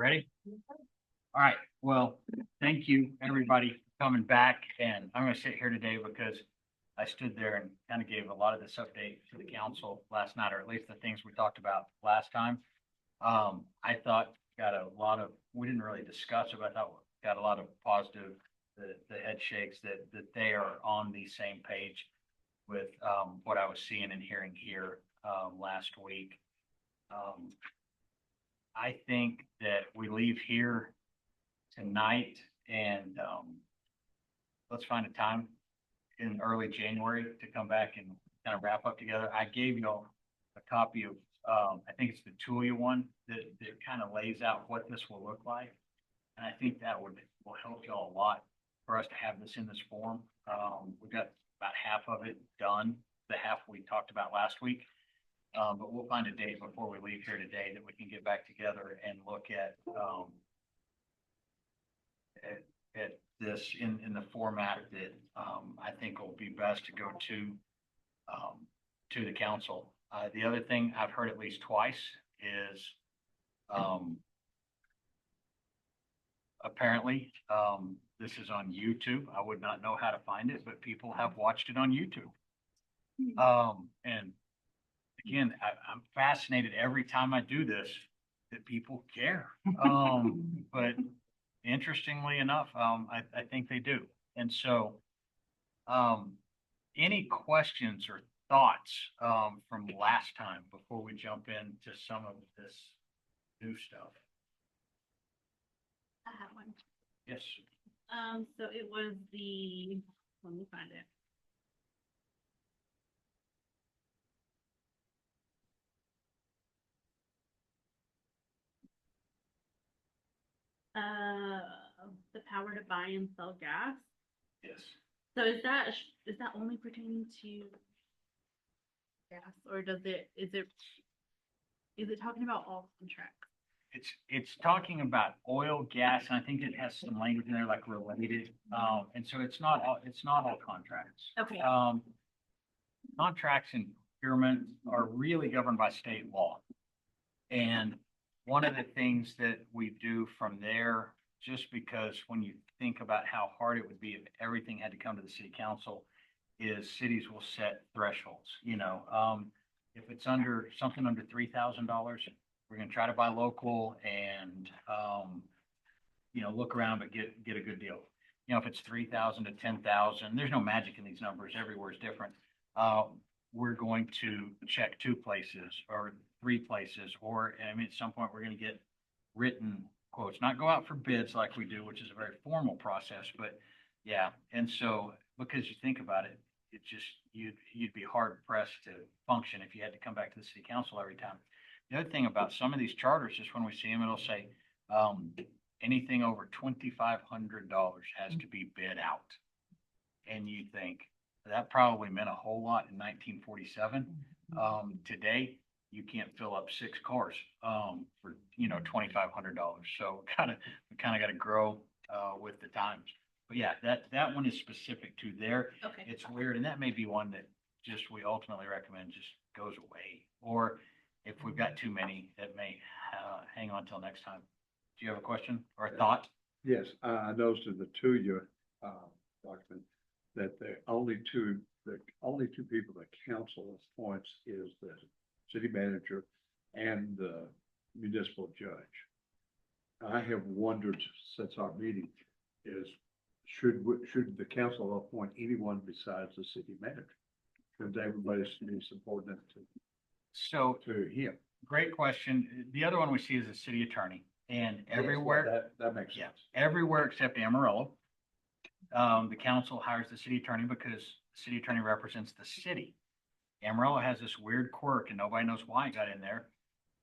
Ready? All right. Well, thank you, everybody, for coming back. And I'm going to sit here today because I stood there and kind of gave a lot of this update to the council last night, or at least the things we talked about last time. I thought got a lot of, we didn't really discuss it, but I thought got a lot of positive, the head shakes that they are on the same page with what I was seeing and hearing here last week. I think that we leave here tonight and let's find a time in early January to come back and kind of wrap up together. I gave you all a copy of, I think it's the Tulia one that kind of lays out what this will look like. And I think that will help y'all a lot for us to have this in this form. We've got about half of it done, the half we talked about last week. But we'll find a date before we leave here today that we can get back together and look at this in the format that I think will be best to go to the council. The other thing I've heard at least twice is apparently this is on YouTube. I would not know how to find it, but people have watched it on YouTube. And again, I'm fascinated every time I do this that people care. But interestingly enough, I think they do. And so, any questions or thoughts from last time before we jump into some of this new stuff? I have one. Yes. So it was let me find it. The power to buy and sell gas. Yes. So is that only pertaining to gas, or is it talking about all contracts? It's talking about oil, gas, and I think it has some language in there like related. And so it's not all contracts. Okay. Contracts and procurement are really governed by state law. And one of the things that we do from there, just because when you think about how hard it would be if everything had to come to the city council, is cities will set thresholds. If it's something under $3,000, we're going to try to buy local and look around but get a good deal. If it's 3,000 to 10,000, there's no magic in these numbers. Everywhere is different. We're going to check 2 places or 3 places, or at some point we're going to get written quotes, not go out for bids like we do, which is a very formal process, but yeah. And so, because you think about it, it just, you'd be hard pressed to function if you had to come back to the city council every time. The other thing about some of these charters is when we see them, it'll say, anything over $2,500 has to be bid out. And you think that probably meant a whole lot in 1947. Today, you can't fill up 6 cars for $2,500. So we kind of got to grow with the times. But yeah, that one is specific to there. Okay. It's weird, and that may be one that just we ultimately recommend just goes away. Or if we've got too many, that may hang on till next time. Do you have a question or a thought? Yes, I noticed in the Tulia document that the only two people that council appoints is the city manager and the municipal judge. I have wondered since our meeting is should the council appoint anyone besides the city manager? Because everybody should be subordinate to him. Great question. The other one we see is the city attorney, and everywhere yes, that makes sense. Everywhere except Amarillo, the council hires the city attorney because the city attorney represents the city. Amarillo has this weird quirk, and nobody knows why it got in there.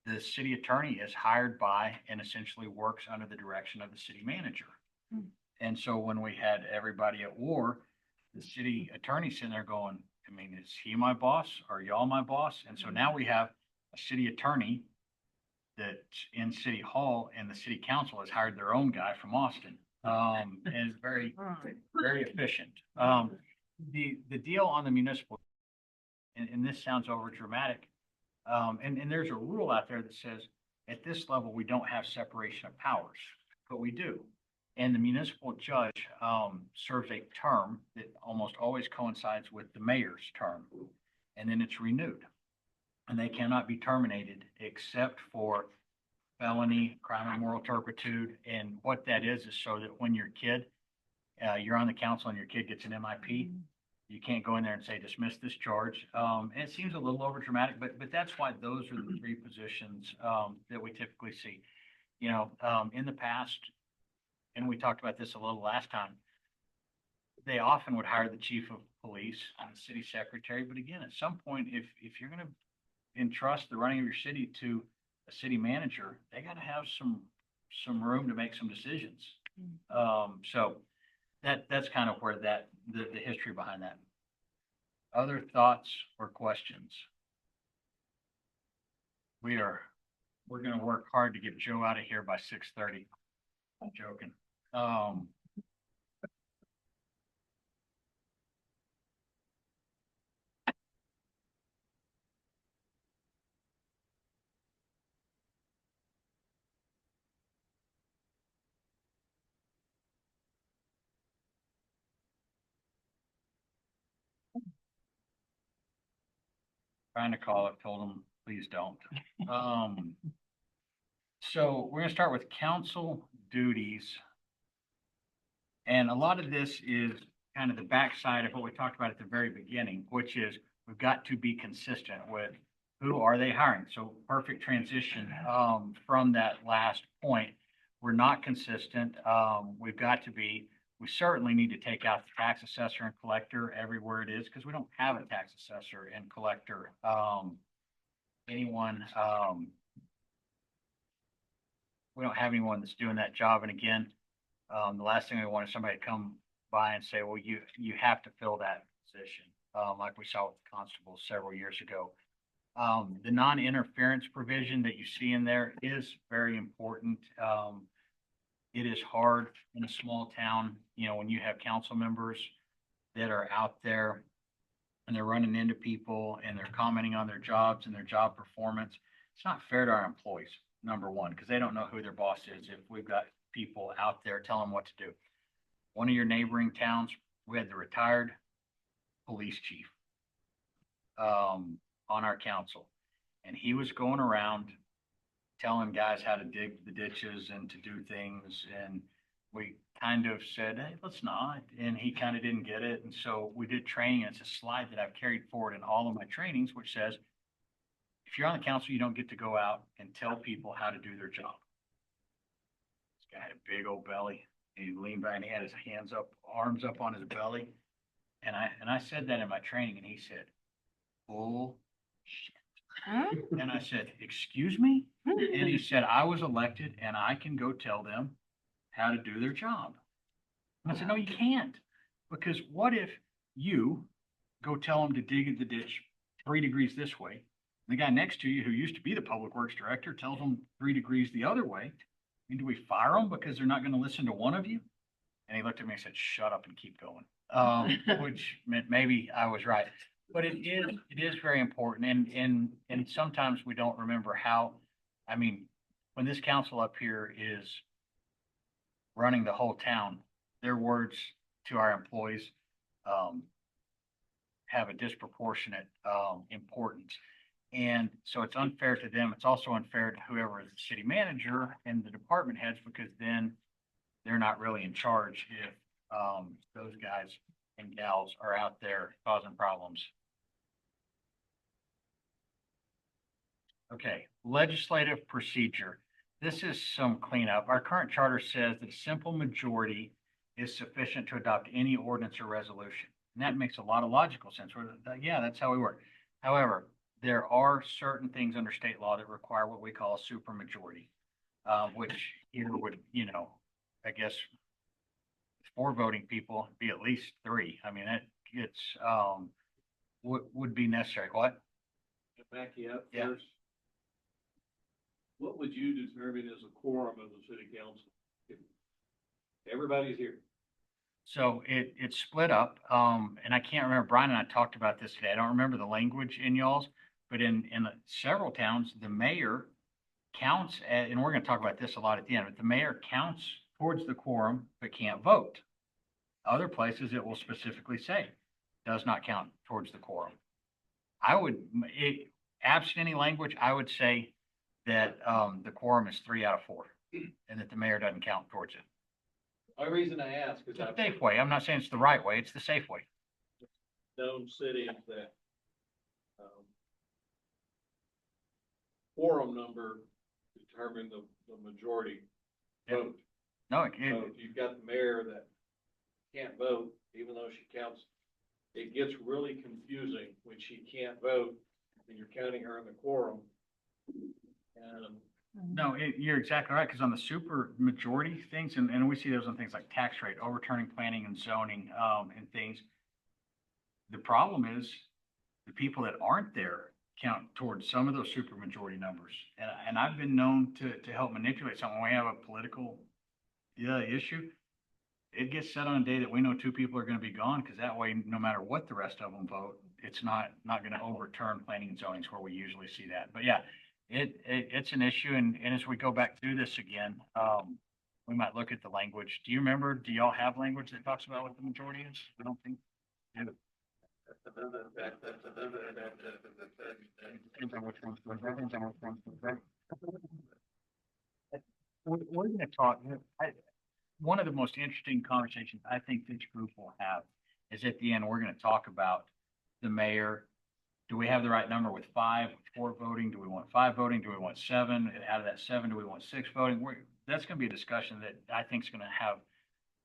The city attorney is hired by and essentially works under the direction of the city manager. And so when we had everybody at war, the city attorney sitting there going, is he my boss? Are y'all my boss? And so now we have a city attorney that's in City Hall, and the city council has hired their own guy from Austin. And it's very, very efficient. The deal on the municipal, and this sounds over dramatic, and there's a rule out there that says At this level, we don't have separation of powers, but we do. And the municipal judge serves a term that almost always coincides with the mayor's term, and then it's renewed. And they cannot be terminated except for felony, crime of moral turpitude. And what that is so that when your kid, you're on the council and your kid gets an MIP, you can't go in there and say, dismiss this charge. And it seems a little over dramatic, but that's why those are the three positions that we typically see. You know, in the past, and we talked about this a little last time, they often would hire the chief of police and the city secretary. But again, at some point, if you're going to entrust the running of your city to a city manager, they got to have some room to make some decisions. So that's kind of where the history behind that. Other thoughts or questions? We're going to work hard to get Joe out of here by 6:30. I'm joking. Trying to call it, told them, please don't. So we're gonna start with council duties. And a lot of this is kind of the backside of what we talked about at the very beginning, which is we've got to be consistent with who are they hiring? So perfect transition from that last point. We're not consistent. We've got to be. We certainly need to take out the tax assessor and collector everywhere it is because we don't have a tax assessor and collector. We don't have anyone that's doing that job. And again, the last thing we want is somebody to come by and say, well, you have to fill that position, like we saw with the constables several years ago. The non-interference provision that you see in there is very important. It is hard in a small town, you know, when you have council members that are out there and they're running into people and they're commenting on their jobs and their job performance. It's not fair to our employees, number one, because they don't know who their boss is if we've got people out there telling them what to do. One of your neighboring towns, we had the retired police chief on our council, and he was going around telling guys how to dig the ditches and to do things. And we kind of said, hey, let's not. And he kind of didn't get it. And so we did training. It's a slide that I've carried forward in all of my trainings, which says, if you're on the council, you don't get to go out and tell people how to do their job. This guy had a big old belly, and he leaned back and he had his arms up on his belly. And I said that in my training, and he said, bullshit. And I said, excuse me? And he said, I was elected and I can go tell them how to do their job. And I said, no, you can't. Because what if you go tell them to dig the ditch 3 degrees this way? The guy next to you, who used to be the public works director, tells them 3 degrees the other way. I mean, do we fire them because they're not going to listen to one of you? And he looked at me and said, shut up and keep going. Which meant maybe I was right. But it is very important. And sometimes we don't remember how, I mean, when this council up here is running the whole town, their words to our employees have a disproportionate importance. And so it's unfair to them. It's also unfair to whoever is the city manager and the department heads, because then they're not really in charge if those guys and gals are out there causing problems. Okay, legislative procedure. This is some cleanup. Our current charter says that a simple majority is sufficient to adopt any ordinance or resolution. And that makes a lot of logical sense. Yeah, that's how we work. However, there are certain things under state law that require what we call a supermajority, which here would, you know, I guess 4 voting people be at least 3. I mean, it's would be necessary. What? To back you up Yeah. first. What would you determine as a quorum of the city council? If everybody's here. So it's split up, and I can't remember, Brian and I talked about this today. I don't remember the language in y'all's, but in several towns, the mayor counts, and we're gonna talk about this a lot at the end, but the mayor counts towards the quorum but can't vote. Other places it will specifically say, does not count towards the quorum. I would, absent any language, I would say that, the quorum is 3 out of 4, and that the mayor doesn't count towards it. The only reason I ask is It's a I've safe way. I'm not saying it's the right way, it's the safe way. known cities that, quorum number determine the majority Yep. vote. No, So if you've got the mayor that can't vote, even though she counts, it gets really confusing when she can't vote and you're counting her in the quorum. And no, you're exactly right, because on the super majority things, and we see those on things like tax rate, overturning planning and zoning, and things. The problem is, the people that aren't there count towards some of those super majority numbers. And I've been known to help manipulate something. When we have a political, issue, it gets set on a day that we know 2 people are gonna be gone, because that way, no matter what the rest of them vote, it's not gonna overturn planning and zonings where we usually see that. But yeah, it's an issue, and as we go back through this again, we might look at the language. Do you remember, do y'all have language that talks about what the majority is? I don't think. We're gonna talk, one of the most interesting conversations I think this group will have is at the end, we're gonna talk about the mayor. Do we have the right number with 5, with 4 voting? Do we want 5 voting? Do we want 7? Out of that 7, do we want 6 voting? That's gonna be a discussion that I think is gonna have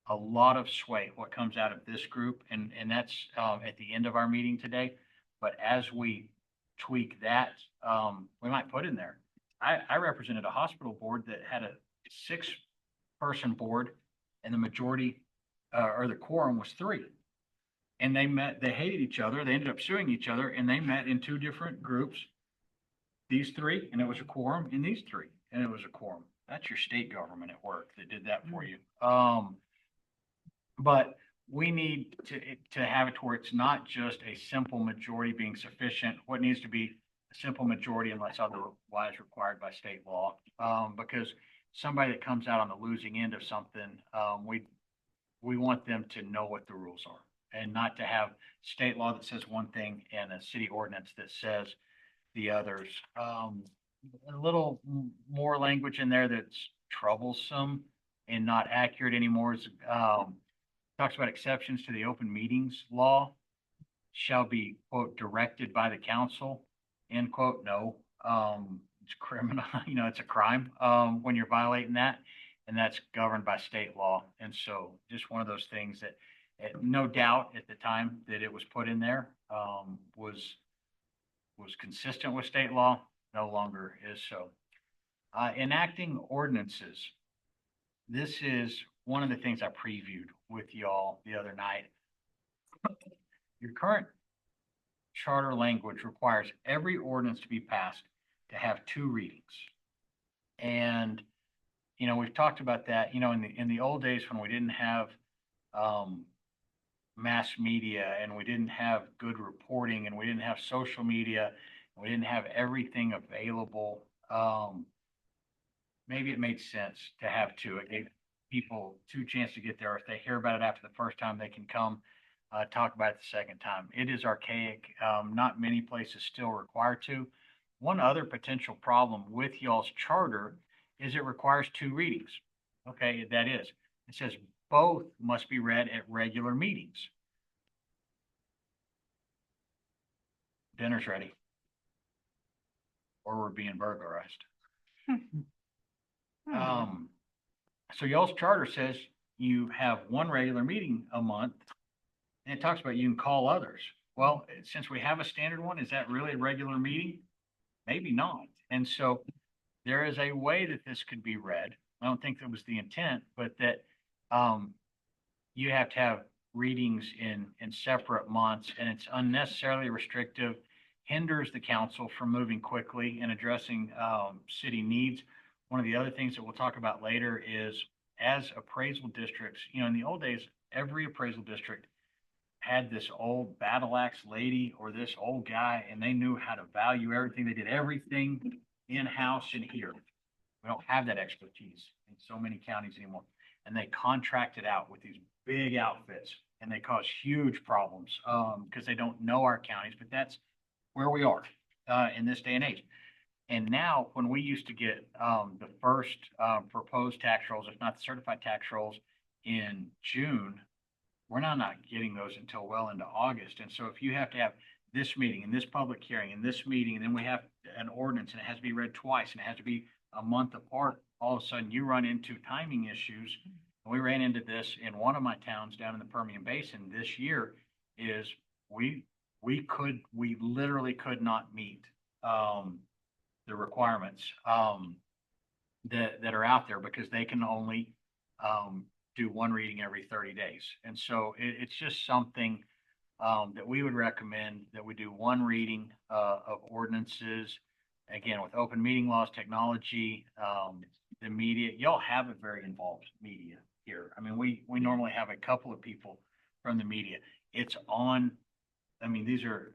a lot of sway, what comes out of this group, and that's, at the end of our meeting today. But as we tweak that, we might put in there. I represented a hospital board that had a 6-person board, and the majority, or the quorum was 3. And they met, they hated each other, they ended up suing each other, and they met in 2 different groups. These 3, and it was a quorum, and these 3, and it was a quorum. That's your state government at work that did that for you. But we need to have it to where it's not just a simple majority being sufficient. What needs to be a simple majority unless otherwise required by state law. Because somebody that comes out on the losing end of something, we want them to know what the rules are, and not to have state law that says one thing and a city ordinance that says the others. A little more language in there that's troublesome and not accurate anymore is, talks about exceptions to the open meetings law shall be, quote, directed by the council, end quote. No, it's criminal, it's a crime, when you're violating that, and that's governed by state law. And so just one of those things that, no doubt at the time that it was put in there, was consistent with state law, no longer is so. Enacting ordinances. This is one of the things I previewed with y'all the other night. Your current charter language requires every ordinance to be passed to have 2 readings. And, we've talked about that, in the old days when we didn't have, mass media, and we didn't have good reporting, and we didn't have social media, and we didn't have everything available. Maybe it made sense to have 2. It gave people 2 chances to get there. If they hear about it after the first time, they can come talk about it the second time. It is archaic. Not many places still require to. One other potential problem with y'all's charter is it requires 2 readings. Okay, that is. It says both must be read at regular meetings. Dinner's ready. Or we're being burglarized. So y'all's charter says you have 1 regular meeting a month, and it talks about you can call others. Well, since we have a standard one, is that really a regular meeting? Maybe not. And so there is a way that this could be read. I don't think that was the intent, but that you have to have readings in separate months, and it's unnecessarily restrictive, hinders the council from moving quickly and addressing city needs. One of the other things that we'll talk about later is, as appraisal districts, in the old days, every appraisal district had this old battle axe lady or this old guy, and they knew how to value everything. They did everything in-house and here. We don't have that expertise in so many counties anymore. And they contract it out with these big outfits and they cause huge problems, because they don't know our counties, but that's where we are, in this day and age. And now, when we used to get, the first, proposed tax rolls, if not the certified tax rolls in June, we're now not getting those until well into August. And so if you have to have this meeting and this public hearing and this meeting, and then we have an ordinance and it has to be read twice and it has to be a month apart, all of a sudden you run into timing issues. And we ran into this in one of my towns down in the Permian Basin this year is we literally could not meet, the requirements, that are out there because they can only, do one reading every 30 days. And so it's just something, that we would recommend that we do one reading, of ordinances. Again, with open meeting laws, technology, the media, y'all have a very involved media here. I mean, we normally have a couple of people from the media. It's on, I mean, these are,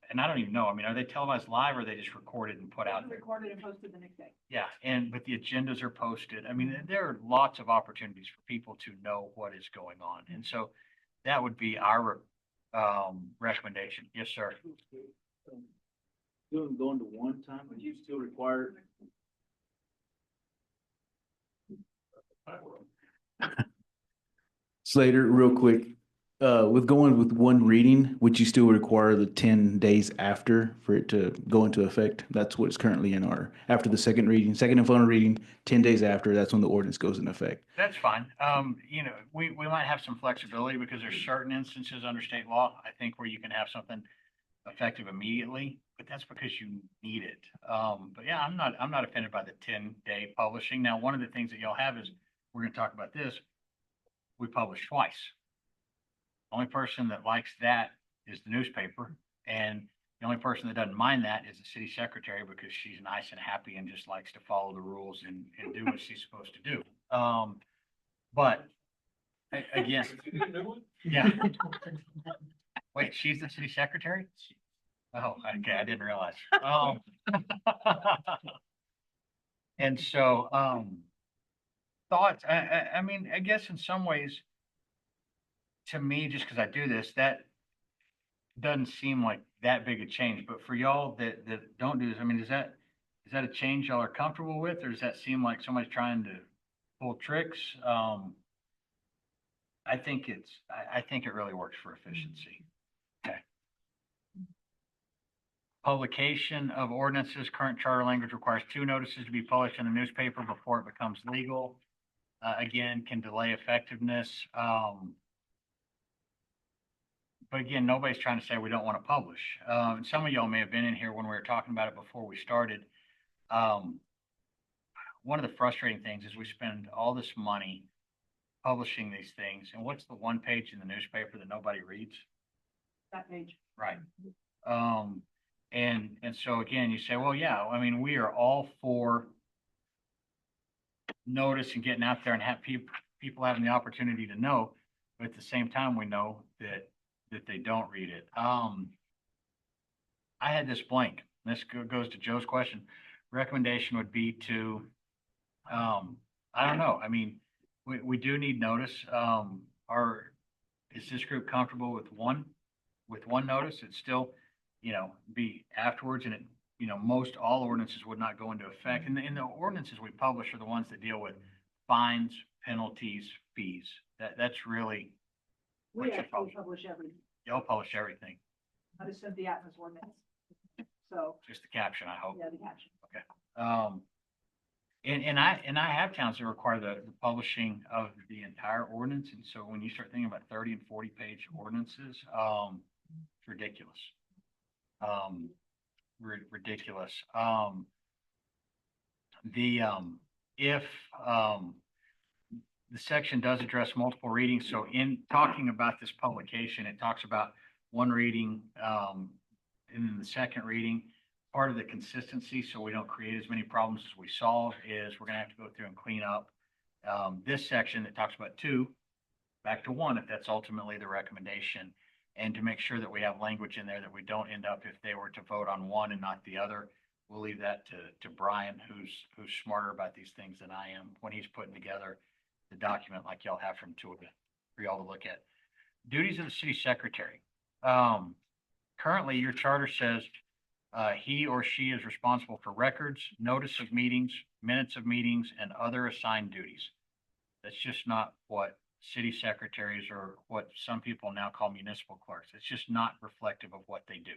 and I don't even know, I mean, are they televised live or are they just recorded and put out there? Recorded and posted the next day. Yeah, but the agendas are posted. I mean, there are lots of opportunities for people to know what is going on. And so that would be our, recommendation. Yes, sir. Doing going to one time, but you still require. Slater, real quick, with going with one reading, would you still require the 10 days after for it to go into effect? That's what's currently in our, after the second reading, second and final reading, 10 days after, that's when the ordinance goes into effect. That's fine. We might have some flexibility because there's certain instances under state law, I think, where you can have something effective immediately, but that's because you need it. But yeah, I'm not offended by the 10-day publishing. Now, one of the things that y'all have is, we're gonna talk about this, we publish twice. The only person that likes that is the newspaper, and the only person that doesn't mind that is the city secretary because she's nice and happy and just likes to follow the rules and do what she's supposed to do. But again, yeah. Wait, she's the city secretary? Oh, okay, I didn't realize. And so, thoughts, I mean, I guess in some ways, to me, just because I do this, that doesn't seem like that big a change. But for y'all that don't do this, I mean, is that a change y'all are comfortable with, or does that seem like somebody's trying to pull tricks? I think it really works for efficiency. Okay. Publication of ordinances. Current charter language requires 2 notices to be published in the newspaper before it becomes legal. Again, can delay effectiveness. But again, nobody's trying to say we don't want to publish. And some of y'all may have been in here when we were talking about it before we started. One of the frustrating things is we spend all this money publishing these things, and what's the one page in the newspaper that nobody reads? That page. Right. And so again, you say, well, yeah, I mean, we are all for notice and getting out there and have people having the opportunity to know, but at the same time, we know that they don't read it. I had this blank. This goes to Joe's question. Recommendation would be to, I don't know. I mean, we do need notice. Is this group comfortable with one notice? It's still, be afterwards, and most all ordinances would not go into effect. And the ordinances we publish are the ones that deal with fines, penalties, fees. That's really. We actually publish everything. Y'all publish everything, I just sent the Atlas ordinance. So, just the caption, I hope. yeah, the caption. And I have towns that require the publishing of the entire ordinance. And so when you start thinking about 30 and 40 page ordinances, it's ridiculous. Ridiculous. If the section does address multiple readings, so in talking about this publication, it talks about one reading, and then the second reading. Part of the consistency, so we don't create as many problems as we solve, is we're gonna have to go through and clean up this section that talks about 2 back to 1, if that's ultimately the recommendation, and to make sure that we have language in there that we don't end up, if they were to vote on one and not the other, we'll leave that to Brian, who's smarter about these things than I am, when he's putting together the document like y'all have for y'all to look at. Duties of the city secretary. Currently, your charter says, he or she is responsible for records, notice of meetings, minutes of meetings, and other assigned duties. That's just not what city secretaries, or what some people now call municipal clerks. It's just not reflective of what they do.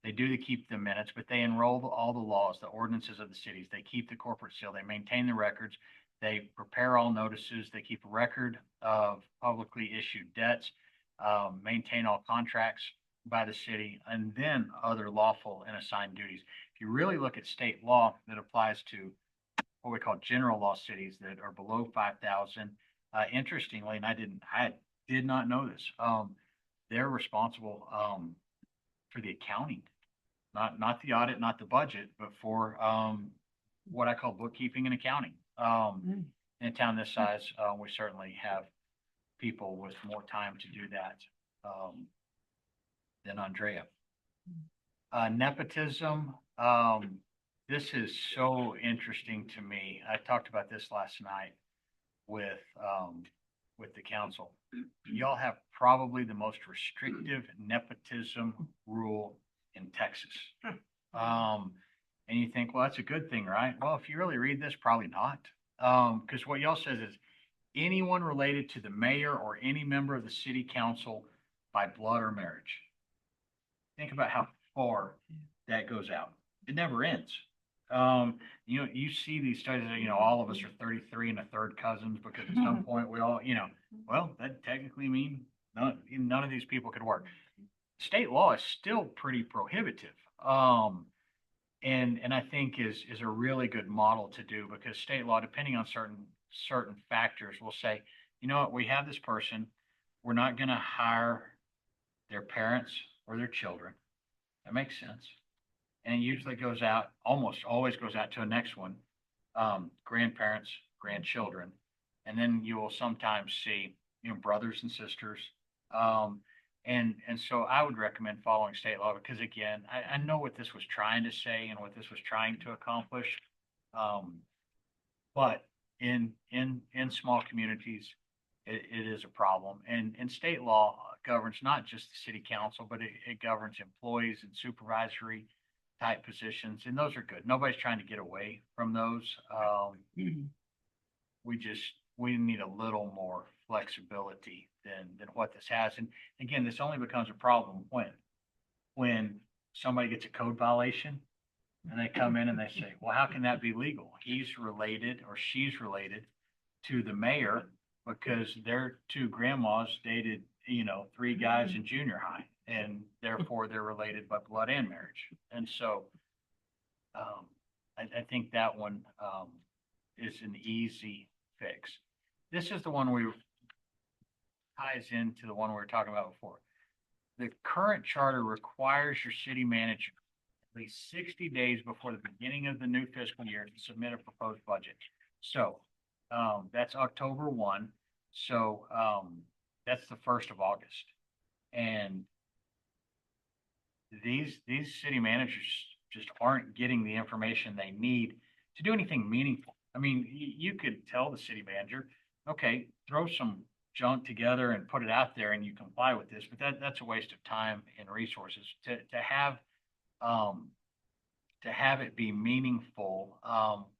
They do to keep the minutes, but they enroll all the laws, the ordinances of the cities. They keep the corporate seal. They maintain the records. They prepare all notices. They keep a record of publicly issued debts, maintain all contracts by the city, and then other lawful and assigned duties. If you really look at state law that applies to what we call general law cities that are below 5,000, interestingly, and I did not know this, they're responsible for the accounting, not the audit, not the budget, but for what I call bookkeeping and accounting. In a town this size, we certainly have people with more time to do that than Andrea. Nepotism, this is so interesting to me. I talked about this last night with the council. Y'all have probably the most restrictive nepotism rule in Texas. And you think, well, that's a good thing, right? Well, if you really read this, probably not. Because what y'all says is anyone related to the mayor or any member of the city council by blood or marriage. Think about how far that goes out. It never ends. You see these studies, all of us are 33 and a third cousins, because at some point we all, well, that technically mean none of these people could work. State law is still pretty prohibitive. And I think is a really good model to do, because state law, depending on certain factors, will say, you know what, we have this person, we're not going to hire their parents or their children. That makes sense. And it usually goes out, almost always goes out to a next one, grandparents, grandchildren. And then you will sometimes see, brothers and sisters. And so I would recommend following state law, because again, I know what this was trying to say and what this was trying to accomplish. But in small communities, it is a problem. And state law governs not just the city council, but it governs employees and supervisory type positions. And those are good. Nobody's trying to get away from those. We need a little more flexibility than what this has. And again, this only becomes a problem when somebody gets a code violation and they come in and they say, well, how can that be legal? He's related or she's related to the mayor because their two grandmas dated, 3 guys in junior high, and therefore they're related by blood and marriage. And so I think that one is an easy fix. This is the one ties into the one we were talking about before. The current charter requires your city manager at least 60 days before the beginning of the new fiscal year to submit a proposed budget. So that's October 1. So that's the 1st of August. And these city managers just aren't getting the information they need to do anything meaningful. I mean, you could tell the city manager, okay, throw some junk together and put it out there and you comply with this, but that's a waste of time and resources. To have it be meaningful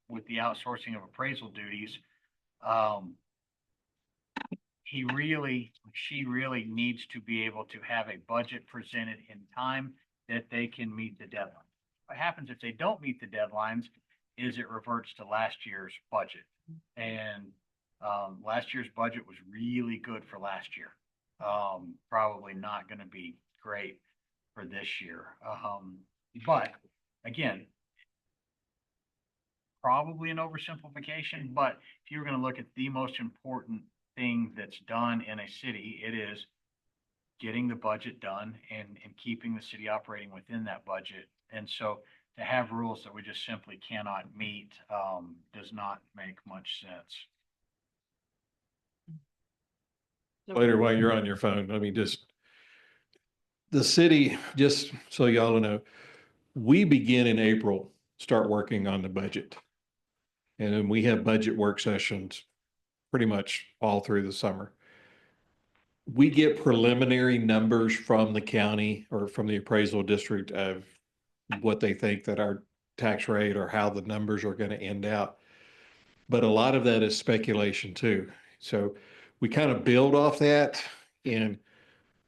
with the outsourcing of appraisal duties, she really needs to be able to have a budget presented in time that they can meet the deadline. What happens if they don't meet the deadlines is it reverts to last year's budget. And last year's budget was really good for last year. Probably not going to be great for this year. But again, probably an oversimplification, but if you were going to look at the most important thing that's done in a city, it is getting the budget done and keeping the city operating within that budget. And so to have rules that we just simply cannot meet does not make much sense. Later, while you're on your phone, just the city, just so y'all know, we begin in April start working on the budget. And then we have budget work sessions pretty much all through the summer. We get preliminary numbers from the county or from the appraisal district of what they think that our tax rate or how the numbers are going to end out. But a lot of that is speculation too. So we kind of build off that. And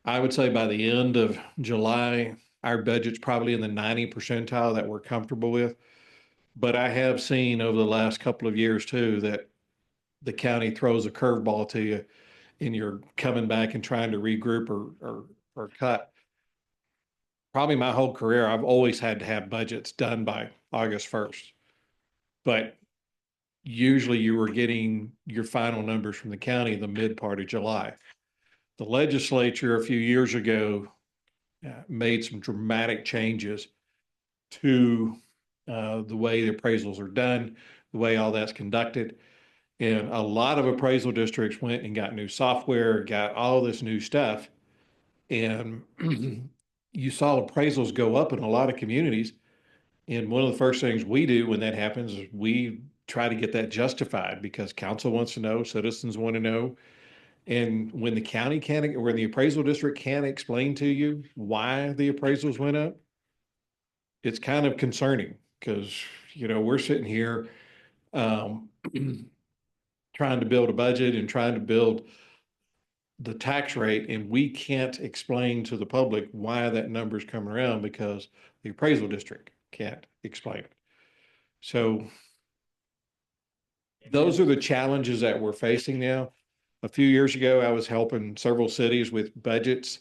I would say by the end of July, our budget's probably in the 90 percentile that we're comfortable with. But I have seen over the last couple of years too, that the county throws a curveball to you and you're coming back and trying to regroup or cut. Probably my whole career, I've always had to have budgets done by August 1st. But usually you were getting your final numbers from the county in the mid part of July. The legislature a few years ago made some dramatic changes to the way the appraisals are done, the way all that's conducted. And a lot of appraisal districts went and got new software, got all this new stuff. And you saw appraisals go up in a lot of communities. And one of the first things we do when that happens is we try to get that justified because council wants to know, citizens want to know. And when the county can't, or when the appraisal district can't explain to you why the appraisals went up, it's kind of concerning because, we're sitting here trying to build a budget and trying to build the tax rate, and we can't explain to the public why that number's coming around because the appraisal district can't explain it. So those are the challenges that we're facing now. A few years ago, I was helping several cities with budgets.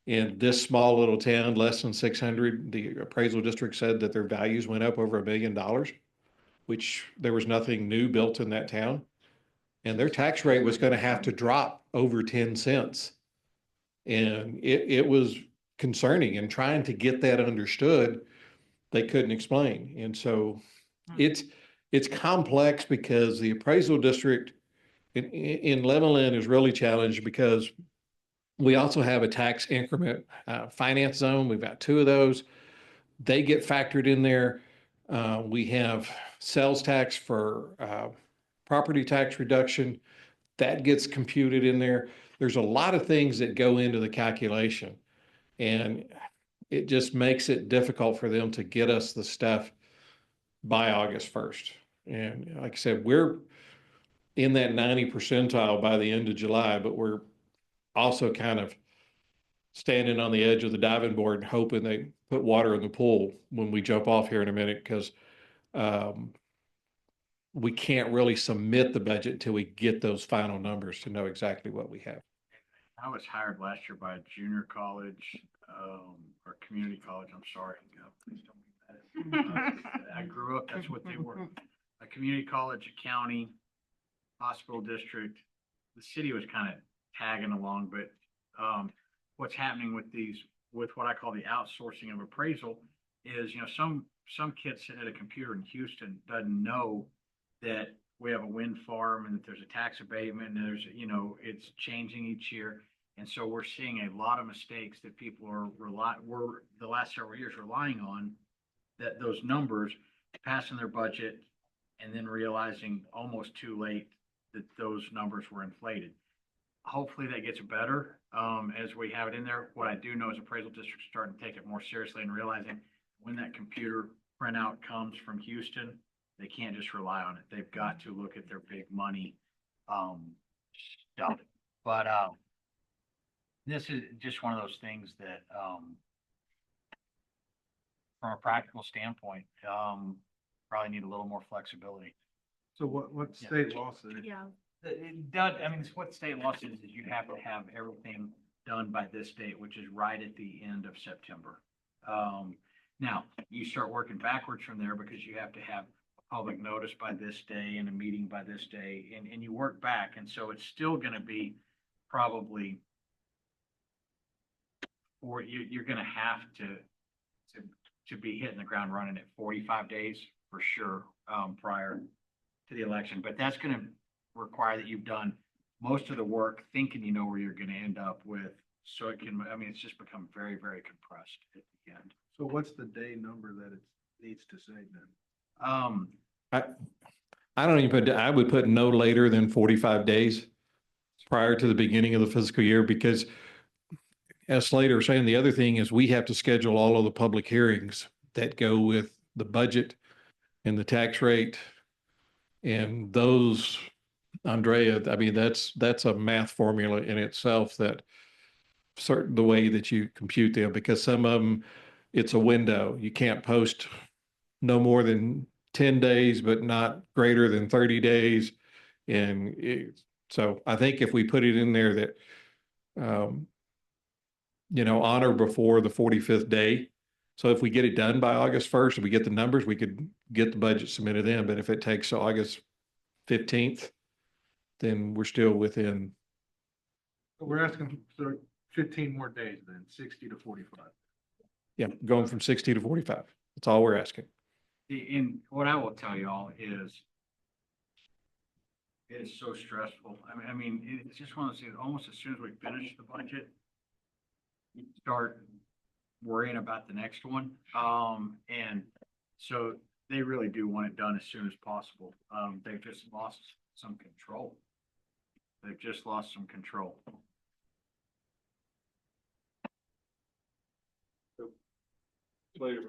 In this small little town, less than 600, the appraisal district said that their values went up over $1 million, which there was nothing new built in that town. And their tax rate was going to have to drop over 10 cents. And it was concerning, and trying to get that understood, they couldn't explain. And so it's complex because the appraisal district in Levelland is really challenged because we also have a tax increment finance zone. We've got 2 of those. They get factored in there. We have sales tax for property tax reduction. That gets computed in there. There's a lot of things that go into the calculation, and it just makes it difficult for them to get us the stuff by August 1st. And like I said, we're in that 90 percentile by the end of July, but we're also kind of standing on the edge of the diving board and hoping they put water in the pool when we jump off here in a minute, because we can't really submit the budget until we get those final numbers to know exactly what we have. I was hired last year by a junior college, or community college, I'm sorry. Please don't be mad at me. I grew up, that's what they were. A community college, a county, hospital district. The city was kind of tagging along, but what's happening with what I call the outsourcing of appraisal is, some kid sitting at a computer in Houston doesn't know that we have a wind farm and that there's a tax abatement and there's, it's changing each year. And so we're seeing a lot of mistakes that people were the last several years relying on, that those numbers, passing their budget and then realizing almost too late that those numbers were inflated. Hopefully that gets better as we have it in there. What I do know is appraisal districts are starting to take it more seriously and realizing when that computer printout comes from Houston, they can't just rely on it. They've got to look at their big money stuff. But this is just one of those things that from a practical standpoint, probably need a little more flexibility. So what Yeah. state law says? Yeah, It does, it's what state law says is you have to have everything done by this date, which is right at the end of September. Now, you start working backwards from there because you have to have a public notice by this day and a meeting by this day, and you work back. And so it's still going to be probably, or you're going to have to be hitting the ground running at 45 days for sure prior to the election. But that's going to require that you've done most of the work thinking you know where you're going to end up with. So it can, it's just become very, very compressed at the end. So what's the day number that needs to say then? I don't even put, I would put no later than 45 days prior to the beginning of the fiscal year, because as Slater was saying, the other thing is we have to schedule all of the public hearings that go with the budget and the tax rate. And those, Andrea, I mean, that's a math formula in itself, that certain, the way that you compute them, because some of them, it's a window. You can't post no more than 10 days, but not greater than 30 days. And so I think if we put it in there that, on or before the 45th day. So if we get it done by August 1st, if we get the numbers, we could get the budget submitted in. But if it takes August 15th, then we're still within. We're asking for 15 more days then, 60 to 45. Yeah, going from 60 to 45. That's all we're asking. And what I will tell y'all is, it is so stressful. I mean, it's just one of those things, almost as soon as we finish the budget, you start worrying about the next one. And so they really do want it done as soon as possible. They've just lost some control. They've just lost some control. Later,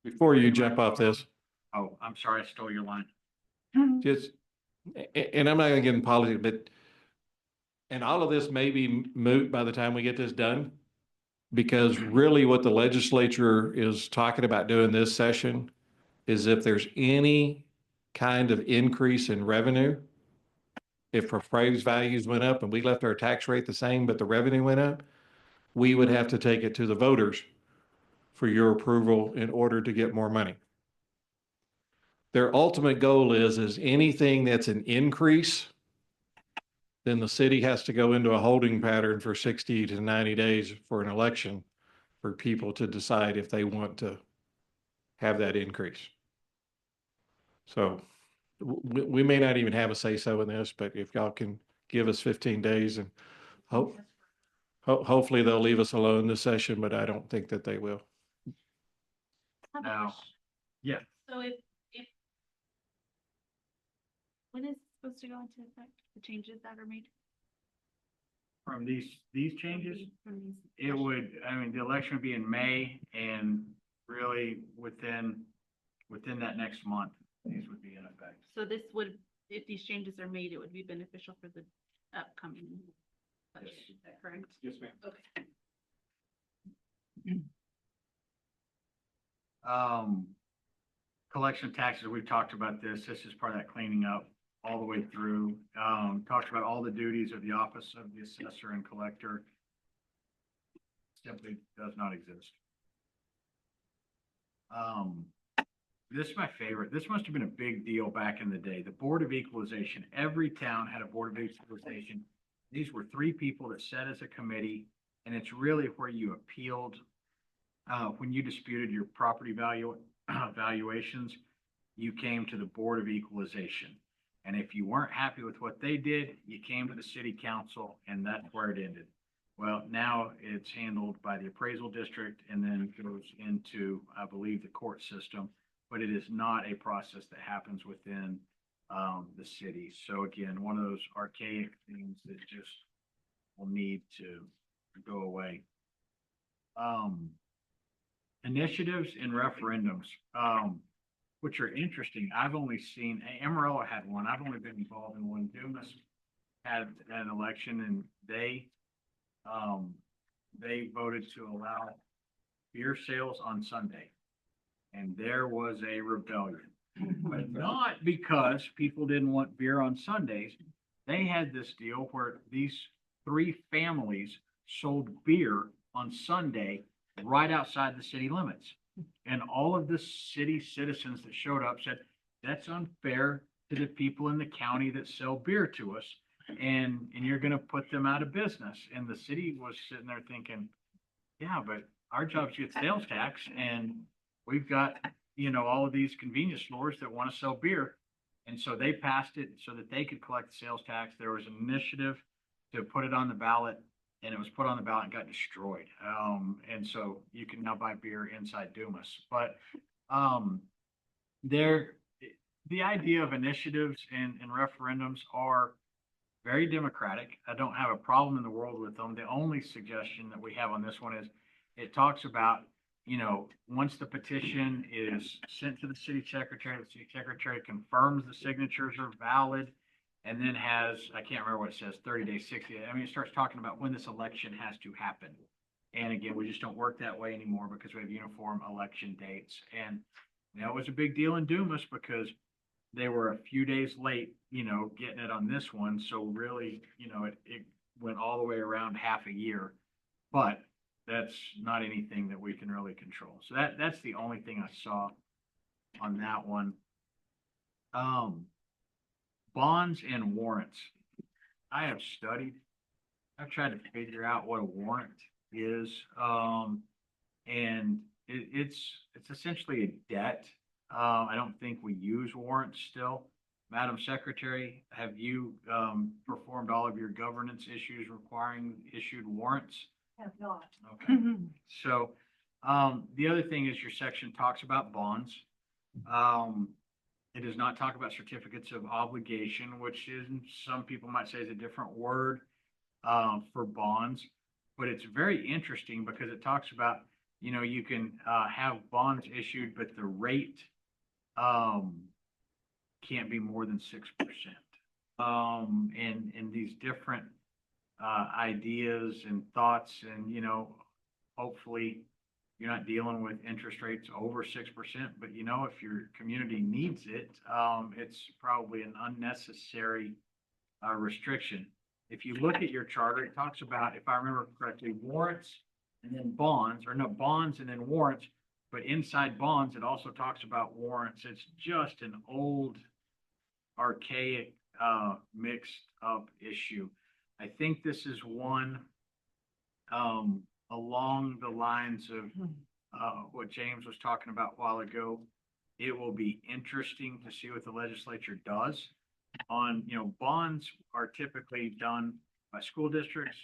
Before you jump off this, Oh, I'm sorry, I stole your line. just, and I'm not gonna get in politics, but, and all of this may be moot by the time we get this done. Because really what the legislature is talking about doing this session is if there's any kind of increase in revenue, if appraised values went up and we left our tax rate the same, but the revenue went up, we would have to take it to the voters for your approval in order to get more money. Their ultimate goal is anything that's an increase, then the city has to go into a holding pattern for 60 to 90 days for an election for people to decide if they want to have that increase. So we may not even have a say-so in this, but if y'all can give us 15 days and hopefully they'll leave us alone this session, but I don't think that they will. Have a Now, question. yeah, So if, when is it supposed to go into effect, the changes that are made? from these changes, From these it would, I mean, the election would be in May, and really within that next month, these would be in effect. So this would, if these changes are made, it would be beneficial for the upcoming budget, Yes. is that correct? yes, ma'am. Okay. Collection of taxes, we've talked about this. This is part of that cleaning up all the way through. Talked about all the duties of the office of the assessor and collector. Simply does not exist. This is my favorite. This must have been a big deal back in the day. The Board of Equalization. Every town had a Board of Equalization. These were 3 people that sat as a committee, and it's really where you appealed when you disputed your property valuations, you came to the Board of Equalization. And if you weren't happy with what they did, you came to the city council, and that's where it ended. Well, now it's handled by the appraisal district and then goes into, I believe, the court system, but it is not a process that happens within the city. So again, one of those archaic things that just will need to go away. Initiatives and referendums, which are interesting. I've only seen, Amarillo had one. I've only been involved in one. Dumas had an election, and they voted to allow beer sales on Sunday. And there was a rebellion, but not because people didn't want beer on Sundays. They had this deal where these 3 families sold beer on Sunday right outside the city limits. And all of the city citizens that showed up said, that's unfair to the people in the county that sell beer to us. And you're going to put them out of business. And the city was sitting there thinking, yeah, but our job is to get sales tax, and we've got, all of these convenience stores that want to sell beer. And so they passed it so that they could collect the sales tax. There was an initiative to put it on the ballot, and it was put on the ballot and got destroyed. And so you can now buy beer inside Dumas, but, there, the idea of initiatives and referendums are very democratic. I don't have a problem in the world with them. The only suggestion that we have on this one is it talks about, once the petition is sent to the city secretary confirms the signatures are valid and then has, I can't remember what it says, 30 days, 60. I mean, it starts talking about when this election has to happen. And again, we just don't work that way anymore because we have uniform election dates. And that was a big deal in Dumas because they were a few days late, getting it on this one. So really, it went all the way around half a year. But that's not anything that we can really control. So that's the only thing I saw on that one. Bonds and warrants. I have studied. I've tried to figure out what a warrant is. And it's essentially a debt. I don't think we use warrants still. Madam Secretary, have you performed all of your governance issues requiring issued warrants? Have not. Okay. So, the other thing is your section talks about bonds. It does not talk about certificates of obligation, which is, some people might say is a different word, for bonds. But it's very interesting because it talks about, you can, have bonds issued, but the rate, can't be more than 6%. And these different, ideas and thoughts and, hopefully you're not dealing with interest rates over 6%, but if your community needs it, it's probably an unnecessary, restriction. If you look at your charter, it talks about, if I remember correctly, warrants and then bonds, or no, bonds and then warrants, but inside bonds, it also talks about warrants. It's just an old, archaic, mixed up issue. I think this is one, along the lines of, what James was talking about a while ago. It will be interesting to see what the legislature does on, bonds are typically done by school districts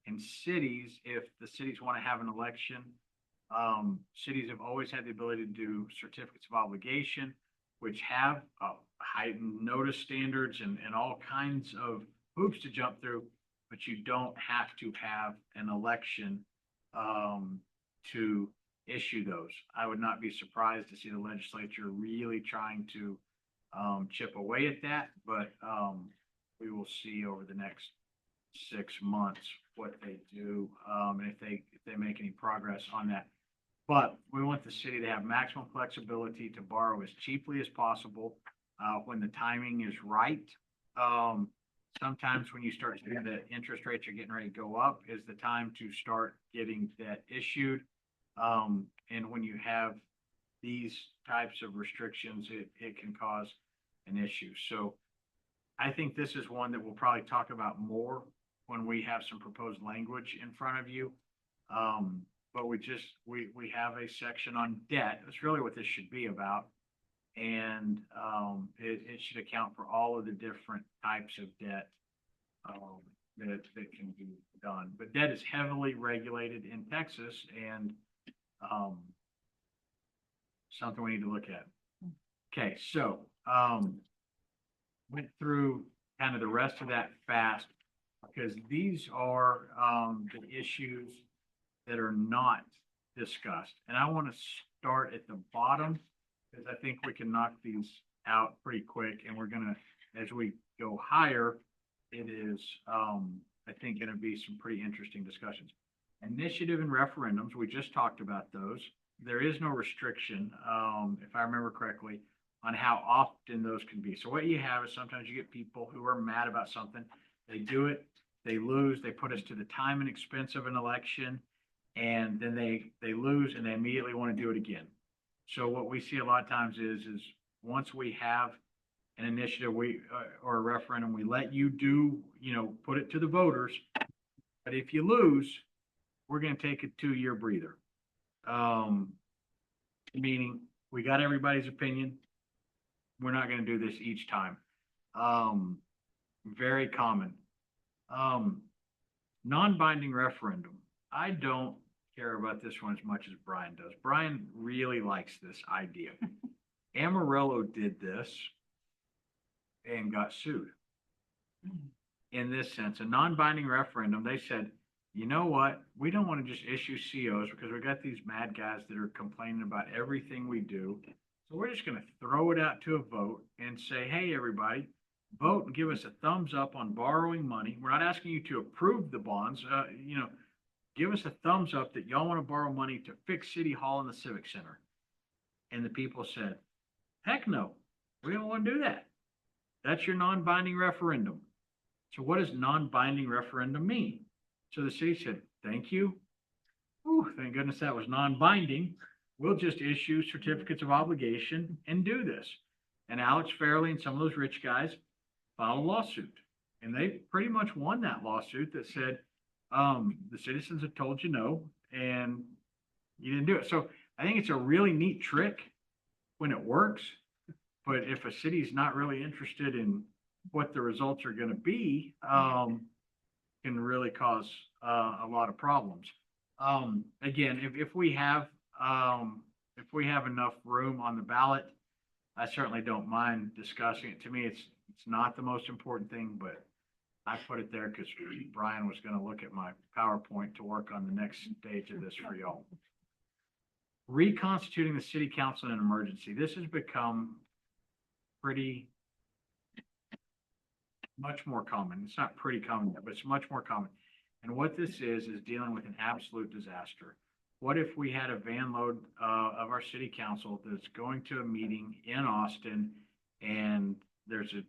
and cities. If the cities want to have an election, cities have always had the ability to do certificates of obligation, which have, heightened notice standards and all kinds of hoops to jump through, but you don't have to have an election, to issue those. I would not be surprised to see the legislature really trying to, chip away at that, but, we will see over the next 6 months what they do, and if they make any progress on that. But we want the city to have maximum flexibility to borrow as cheaply as possible, when the timing is right. Sometimes when you start seeing that interest rates are getting ready to go up is the time to start getting debt issued. And when you have these types of restrictions, it can cause an issue. So I think this is one that we'll probably talk about more when we have some proposed language in front of you. But we have a section on debt. That's really what this should be about. And, it should account for all of the different types of debt, that can be done. But debt is heavily regulated in Texas and, something we need to look at. Okay, so, went through kind of the rest of that fast because these are, the issues that are not discussed. And I want to start at the bottom because I think we can knock these out pretty quick. And we're gonna, as we go higher, it is, I think, gonna be some pretty interesting discussions. Initiative and referendums, we just talked about those. There is no restriction, if I remember correctly, on how often those can be. So what you have is sometimes you get people who are mad about something. They do it, they lose, they put us to the time and expense of an election, and then they lose and they immediately want to do it again. So what we see a lot of times is once we have an initiative, or a referendum, we let you do, put it to the voters. But if you lose, we're going to take a 2-year breather. Meaning we got everybody's opinion. We're not going to do this each time. Very common. Non-binding referendum. I don't care about this one as much as Brian does. Brian really likes this idea. Amarillo did this and got sued. In this sense, a non-binding referendum, they said, you know what? We don't want to just issue COs because we got these mad guys that are complaining about everything we do. So we're just going to throw it out to a vote and say, hey, everybody, vote and give us a thumbs up on borrowing money. We're not asking you to approve the bonds. Give us a thumbs up that y'all want to borrow money to fix City Hall and the Civic Center. And the people said, heck no, we don't want to do that. That's your non-binding referendum. So what does non-binding referendum mean? So the city said, thank you. Ooh, thank goodness that was non-binding. We'll just issue certificates of obligation and do this. And Alex Fairley and some of those rich guys filed a lawsuit. And they pretty much won that lawsuit that said, the citizens have told you no, and you didn't do it. So I think it's a really neat trick when it works. But if a city's not really interested in what the results are going to be, can really cause a lot of problems. Again, if we have enough room on the ballot, I certainly don't mind discussing it. To me, it's not the most important thing, but I put it there because Brian was going to look at my PowerPoint to work on the next stage of this for y'all. Reconstituting the city council in an emergency. This has become pretty much more common. It's not pretty common yet, but it's much more common. And what this is dealing with an absolute disaster. What if we had a van load of our city council that's going to a meeting in Austin and there's a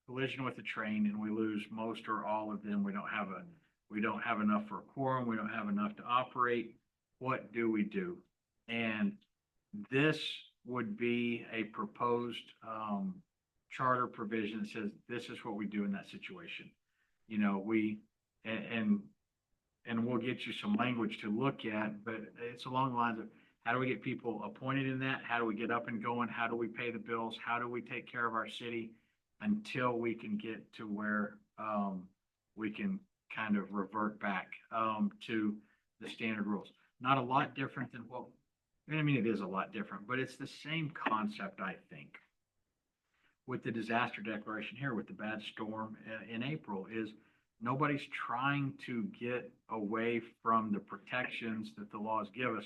collision with a train and we lose most or all of them? We don't have enough for a quorum. We don't have enough to operate. What do we do? And this would be a proposed charter provision that says this is what we do in that situation. You know, and we'll get you some language to look at, but it's along the lines of how do we get people appointed in that? How do we get up and going? How do we pay the bills? How do we take care of our city until we can get to where we can kind of revert back to the standard rules? Not a lot different than what, I mean, it is a lot different, but it's the same concept, I think. With the disaster declaration here, with the bad storm in April, is nobody's trying to get away from the protections that the laws give us.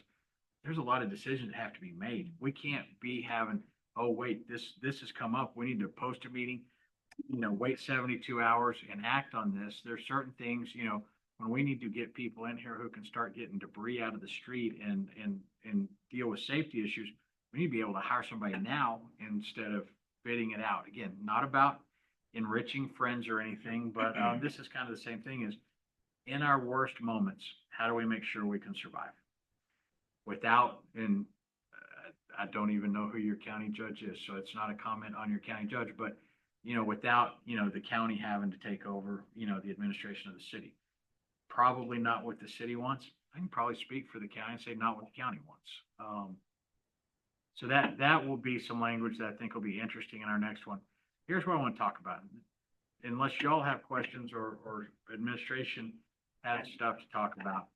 There's a lot of decisions that have to be made. We can't be having, oh, wait, this has come up. We need to post a meeting, wait 72 hours and act on this. There's certain things, when we need to get people in here who can start getting debris out of the street and deal with safety issues, we need to be able to hire somebody now instead of bidding it out. Again, not about enriching friends or anything, but this is kind of the same thing as in our worst moments, how do we make sure we can survive without, and I don't even know who your county judge is, so it's not a comment on your county judge, but without, the county having to take over, the administration of the city. Probably not what the city wants. I can probably speak for the county and say not what the county wants. So that will be some language that I think will be interesting in our next one. Here's what I want to talk about. Unless y'all have questions or administration has stuff to talk about,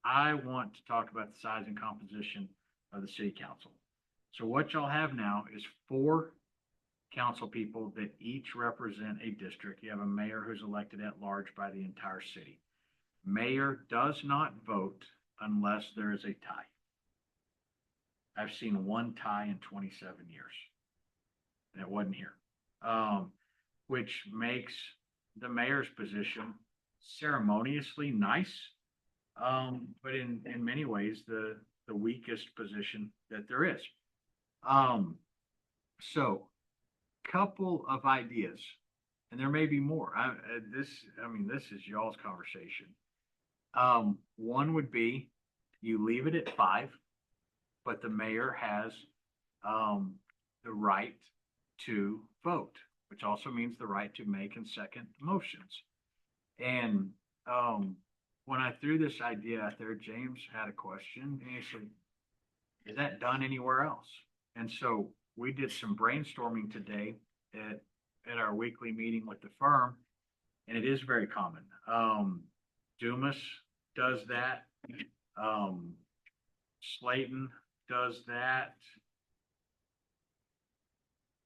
I want to talk about the size and composition of the city council. So what y'all have now is 4 council people that each represent a district. You have a mayor who's elected at large by the entire city. Mayor does not vote unless there is a tie. I've seen 1 tie in 27 years, and it wasn't here, which makes the mayor's position ceremoniously nice, but in many ways the weakest position that there is. So, couple of ideas, and there may be more. This is y'all's conversation. One would be you leave it at 5. But the mayor has the right to vote, which also means the right to make and second motions. And when I threw this idea out there, James had a question, and he said, is that done anywhere else? And so we did some brainstorming today at our weekly meeting with the firm, and it is very common. Dumas does that. Slayton does that.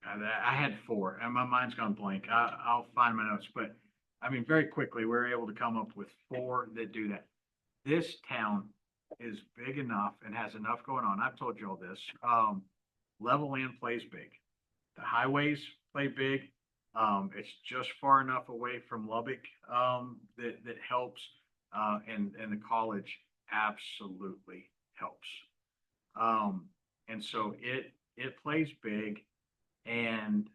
I had four, and my mind's gone blank. I'll find my notes, but I mean, very quickly, we're able to come up with four that do that. This town is big enough and has enough going on. I've told you all this. Level Land plays big. The highways play big. It's just far enough away from Lubbock, that helps. And the college absolutely helps. And so it plays big. And,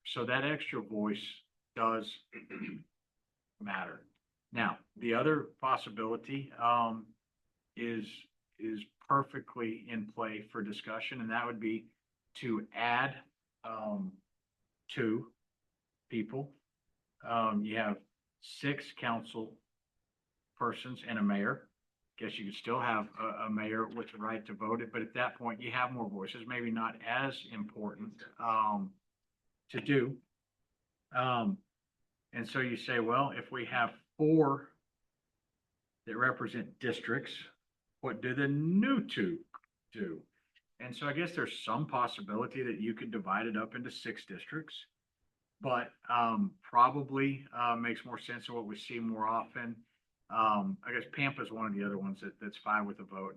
so that extra voice does matter. Now, the other possibility, is perfectly in play for discussion, and that would be to add, two people. You have 6 council persons and a mayor. Guess you could still have a mayor with the right to vote it, but at that point, you have more voices, maybe not as important, to do. And so you say, well, if we have 4 that represent districts, what do the new 2 do? And so I guess there's some possibility that you could divide it up into 6 districts, but probably makes more sense of what we see more often. I guess Pampa is one of the other ones that's fine with a vote,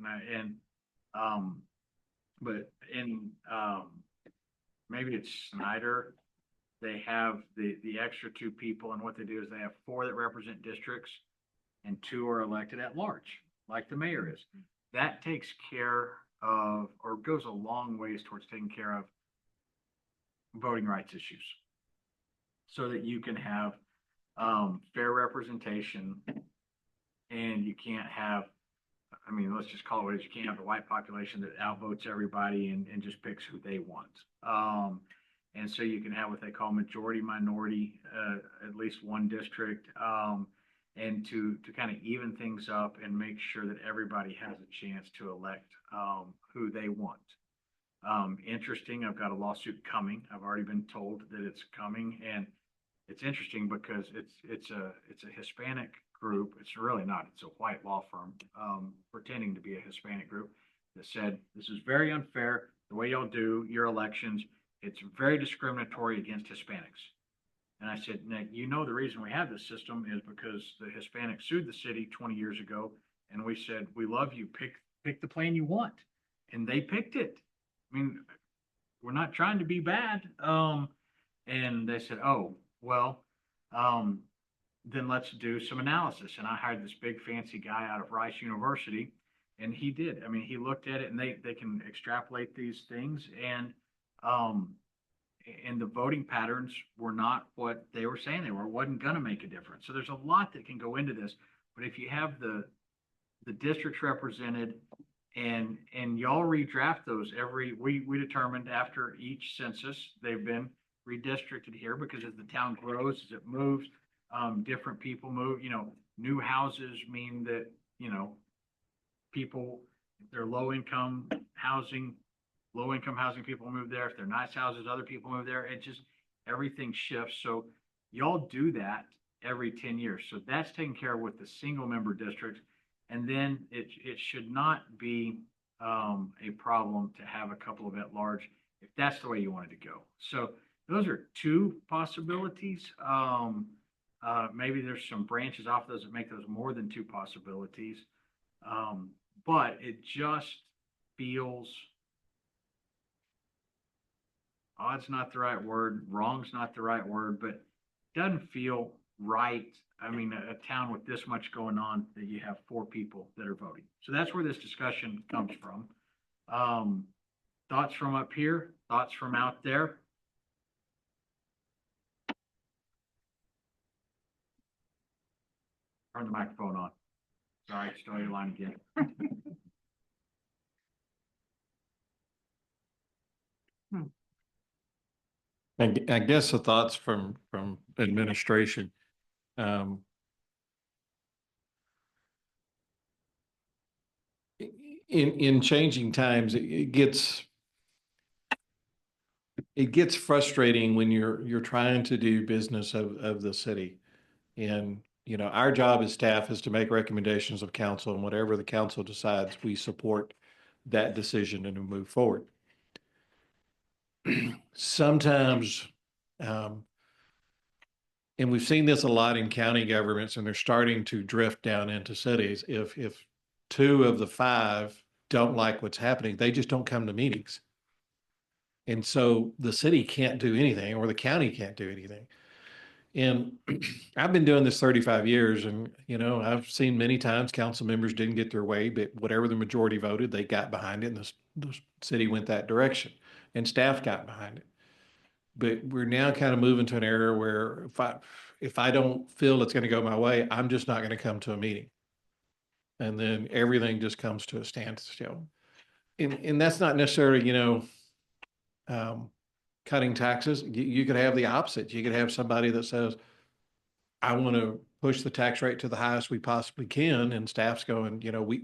but in maybe it's Snyder. They have the extra 2 people, and what they do is they have 4 that represent districts, and 2 are elected at large, like the mayor is. That takes care of, or goes a long ways towards taking care of voting rights issues, so that you can have fair representation, and you can't have, I mean, let's just call it what it is. You can't have the white population that outvotes everybody and just picks who they want. And so you can have what they call majority minority, at least one district, and to kind of even things up and make sure that everybody has a chance to elect who they want. Interesting, I've got a lawsuit coming. I've already been told that it's coming, and it's interesting because it's a Hispanic group. It's really not. It's a white law firm pretending to be a Hispanic group that said, this is very unfair, the way y'all do your elections. It's very discriminatory against Hispanics. And I said, Nick, you know the reason we have this system is because the Hispanics sued the city 20 years ago, and we said, we love you, pick the plan you want. And they picked it. I mean, we're not trying to be bad. And they said, oh, well, then let's do some analysis. And I hired this big fancy guy out of Rice University, and he did. I mean, he looked at it, and they can extrapolate these things, and the voting patterns were not what they were saying they were. It wasn't going to make a difference. So there's a lot that can go into this. But if you have the districts represented, and y'all redraft those we determined after each census, they've been redistricted here, because as the town grows, as it moves, different people move. New houses mean that, people, if they're low income housing people move there. If they're nice houses, other people move there. It just, everything shifts. So y'all do that every 10 years. So that's taken care of with the single member districts. And then it should not be a problem to have a couple of at large if that's the way you wanted to go. So those are 2 possibilities. Maybe there's some branches off those that make those more than 2 possibilities. But it just feels, odd's not the right word, wrong's not the right word, but doesn't feel right. I mean, a town with this much going on, that you have 4 people that are voting. So that's where this discussion comes from. Thoughts from up here, thoughts from out there. Turn the microphone on. Sorry, start your line again. I guess the thoughts from administration. In changing times, it gets frustrating when you're trying to do business of the city. And you know, our job as staff is to make recommendations of council, and whatever the council decides, we support that decision and to move forward. Sometimes, and we've seen this a lot in county governments, and they're starting to drift down into cities. If two of the five don't like what's happening, they just don't come to meetings. And so the city can't do anything, or the county can't do anything. And I've been doing this 35 years, and, you know, I've seen many times council members didn't get their way, but whatever the majority voted, they got behind it, and the city went that direction, and staff got behind it. But we're now kind of moving to an era where if I don't feel it's going to go my way, I'm just not going to come to a meeting. And then everything just comes to a standstill. And that's not necessarily, you know, cutting taxes. You could have the opposite. You could have somebody that says, I want to push the tax rate to the highest we possibly can, and staff's going, you know, we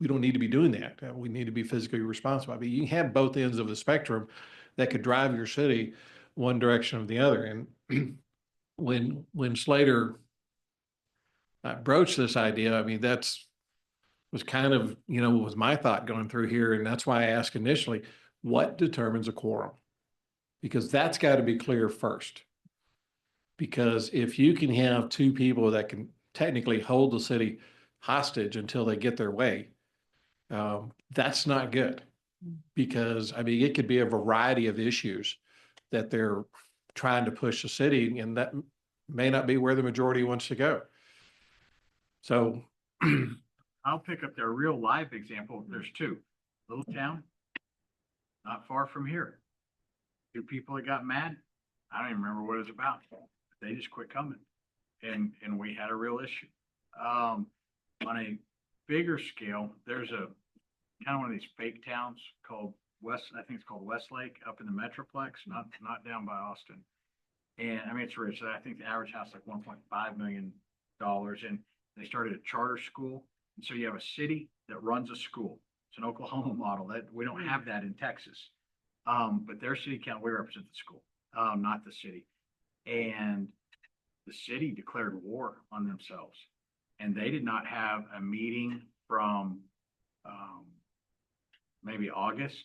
don't need to be doing that. We need to be fiscally responsible. I mean, you can have both ends of the spectrum that could drive your city one direction or the other. And when Slater broached this idea, I mean, was kind of, you know, was my thought going through here. And that's why I asked initially, what determines a quorum? Because that's got to be clear first. Because if you can have two people that can technically hold the city hostage until they get their way, that's not good. Because, I mean, it could be a variety of issues that they're trying to push the city, and that may not be where the majority wants to go. So I'll pick up their real live example. There's two. Little town, not far from here. Two people that got mad. I don't even remember what it was about. They just quit coming. And we had a real issue. On a bigger scale, there's a kind of one of these fake towns called I think it's called Westlake up in the Metroplex, not down by Austin. And I mean, it's rich. I think the average house is like $1.5 million. And they started a charter school. And so you have a city that runs a school. It's an Oklahoma model that we don't have that in Texas. But their city council, we represent the school, not the city. And the city declared war on themselves. And they did not have a meeting from maybe August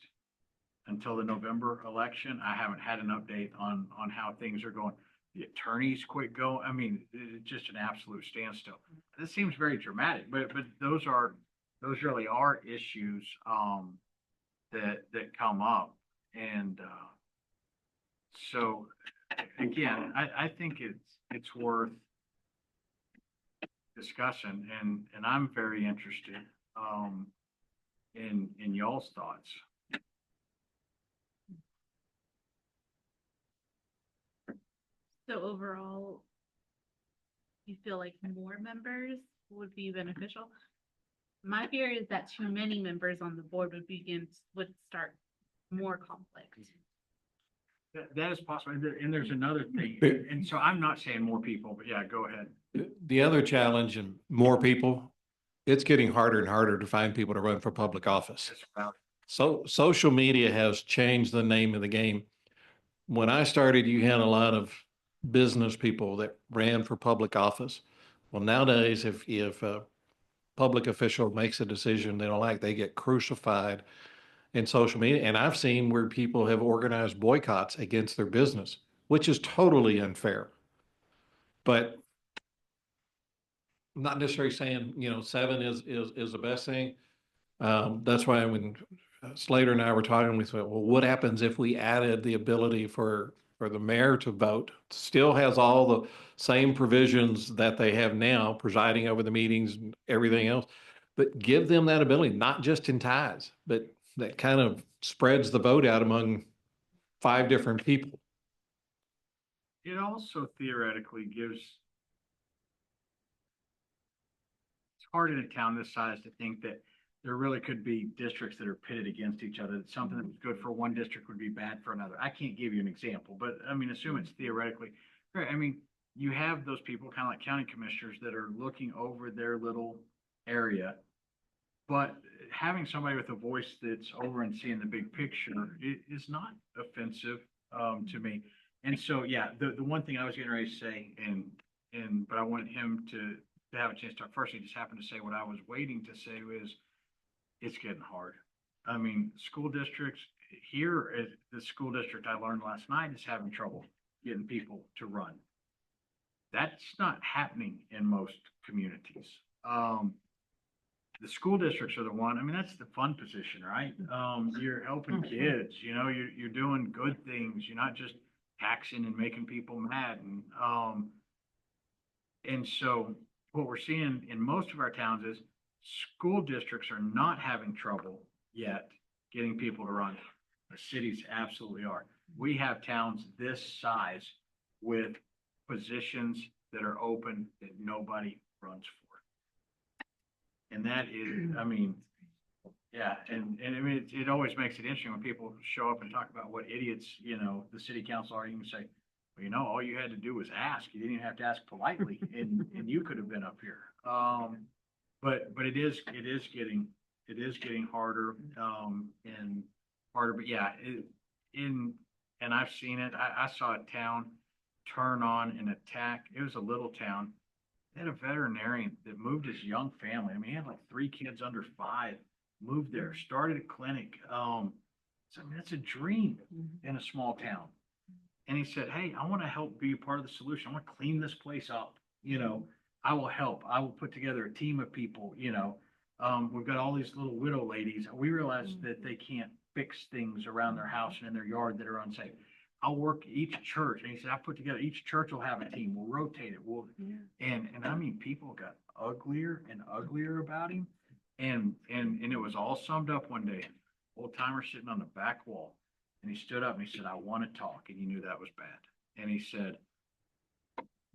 until the November election. I haven't had an update on how things are going. The attorneys quit going. I mean, it's just an absolute standstill. This seems very dramatic, but those really are issues that come up. And so again, I think it's worth discussion, and I'm very interested in y'all's thoughts. So overall, you feel like more members would be beneficial? My fear is that too many members on the board would start more conflict. That is possible. And there's another thing. And so I'm not saying more people, but yeah, go ahead. the other challenge, and more people, it's getting harder and harder to find people to run for public office. It's about So social media has changed the name of the game. When I started, you had a lot of business people that ran for public office. Well, nowadays, if a public official makes a decision they don't like, they get crucified in social media. And I've seen where people have organized boycotts against their business, which is totally unfair. But I'm not necessarily saying, you know, 7 is the best thing. That's why when Slater and I were talking, we said, well, what happens if we added the ability for the mayor to vote? Still has all the same provisions that they have now, presiding over the meetings and everything else, but give them that ability, not just in ties, but that kind of spreads the vote out among 5 different people. It also theoretically gives, it's hard in a town this size to think that there really could be districts that are pitted against each other. That something that was good for one district would be bad for another. I can't give you an example, but I mean, assume it's theoretically. Right. I mean, you have those people kind of like county commissioners that are looking over their little area, but having somebody with a voice that's over and seeing the big picture is not offensive to me. And so, yeah, the one thing I was getting ready to say, and but I want him to have a chance to talk first. He just happened to say what I was waiting to say is, it's getting hard. I mean, school districts here, the school district I learned last night is having trouble getting people to run. That's not happening in most communities. The school districts are the one, I mean, that's the fun position, right? You're helping kids, you know, you're doing good things. You're not just taxing and making people mad. And so what we're seeing in most of our towns is school districts are not having trouble yet getting people to run. The cities absolutely are. We have towns this size with positions that are open that nobody runs for. And that is, I mean, yeah, and I mean, it always makes it interesting when people show up and talk about what idiots, you know, the city council are. You can say, well, you know, all you had to do was ask. You didn't even have to ask politely, and you could have been up here. But it is getting harder, and harder, but yeah, and I've seen it. I saw a town turn on and attack. It was a little town. They had a veterinarian that moved his young family. I mean, he had like 3 kids under 5, moved there, started a clinic. So I mean, that's a dream in a small town. And he said, hey, I want to help be a part of the solution. I want to clean this place up. You know, I will help. I will put together a team of people, you know. We've got all these little widow ladies. We realize that they can't fix things around their house and in their yard that are unsafe. I'll work each church. And he said, I put together, each church will have a team. We'll rotate it. And I mean, people got uglier and uglier about him. And it was all summed up one day. Old timer sitting on the back wall. And he stood up and he said, I want to talk. And he knew that was bad. And he said,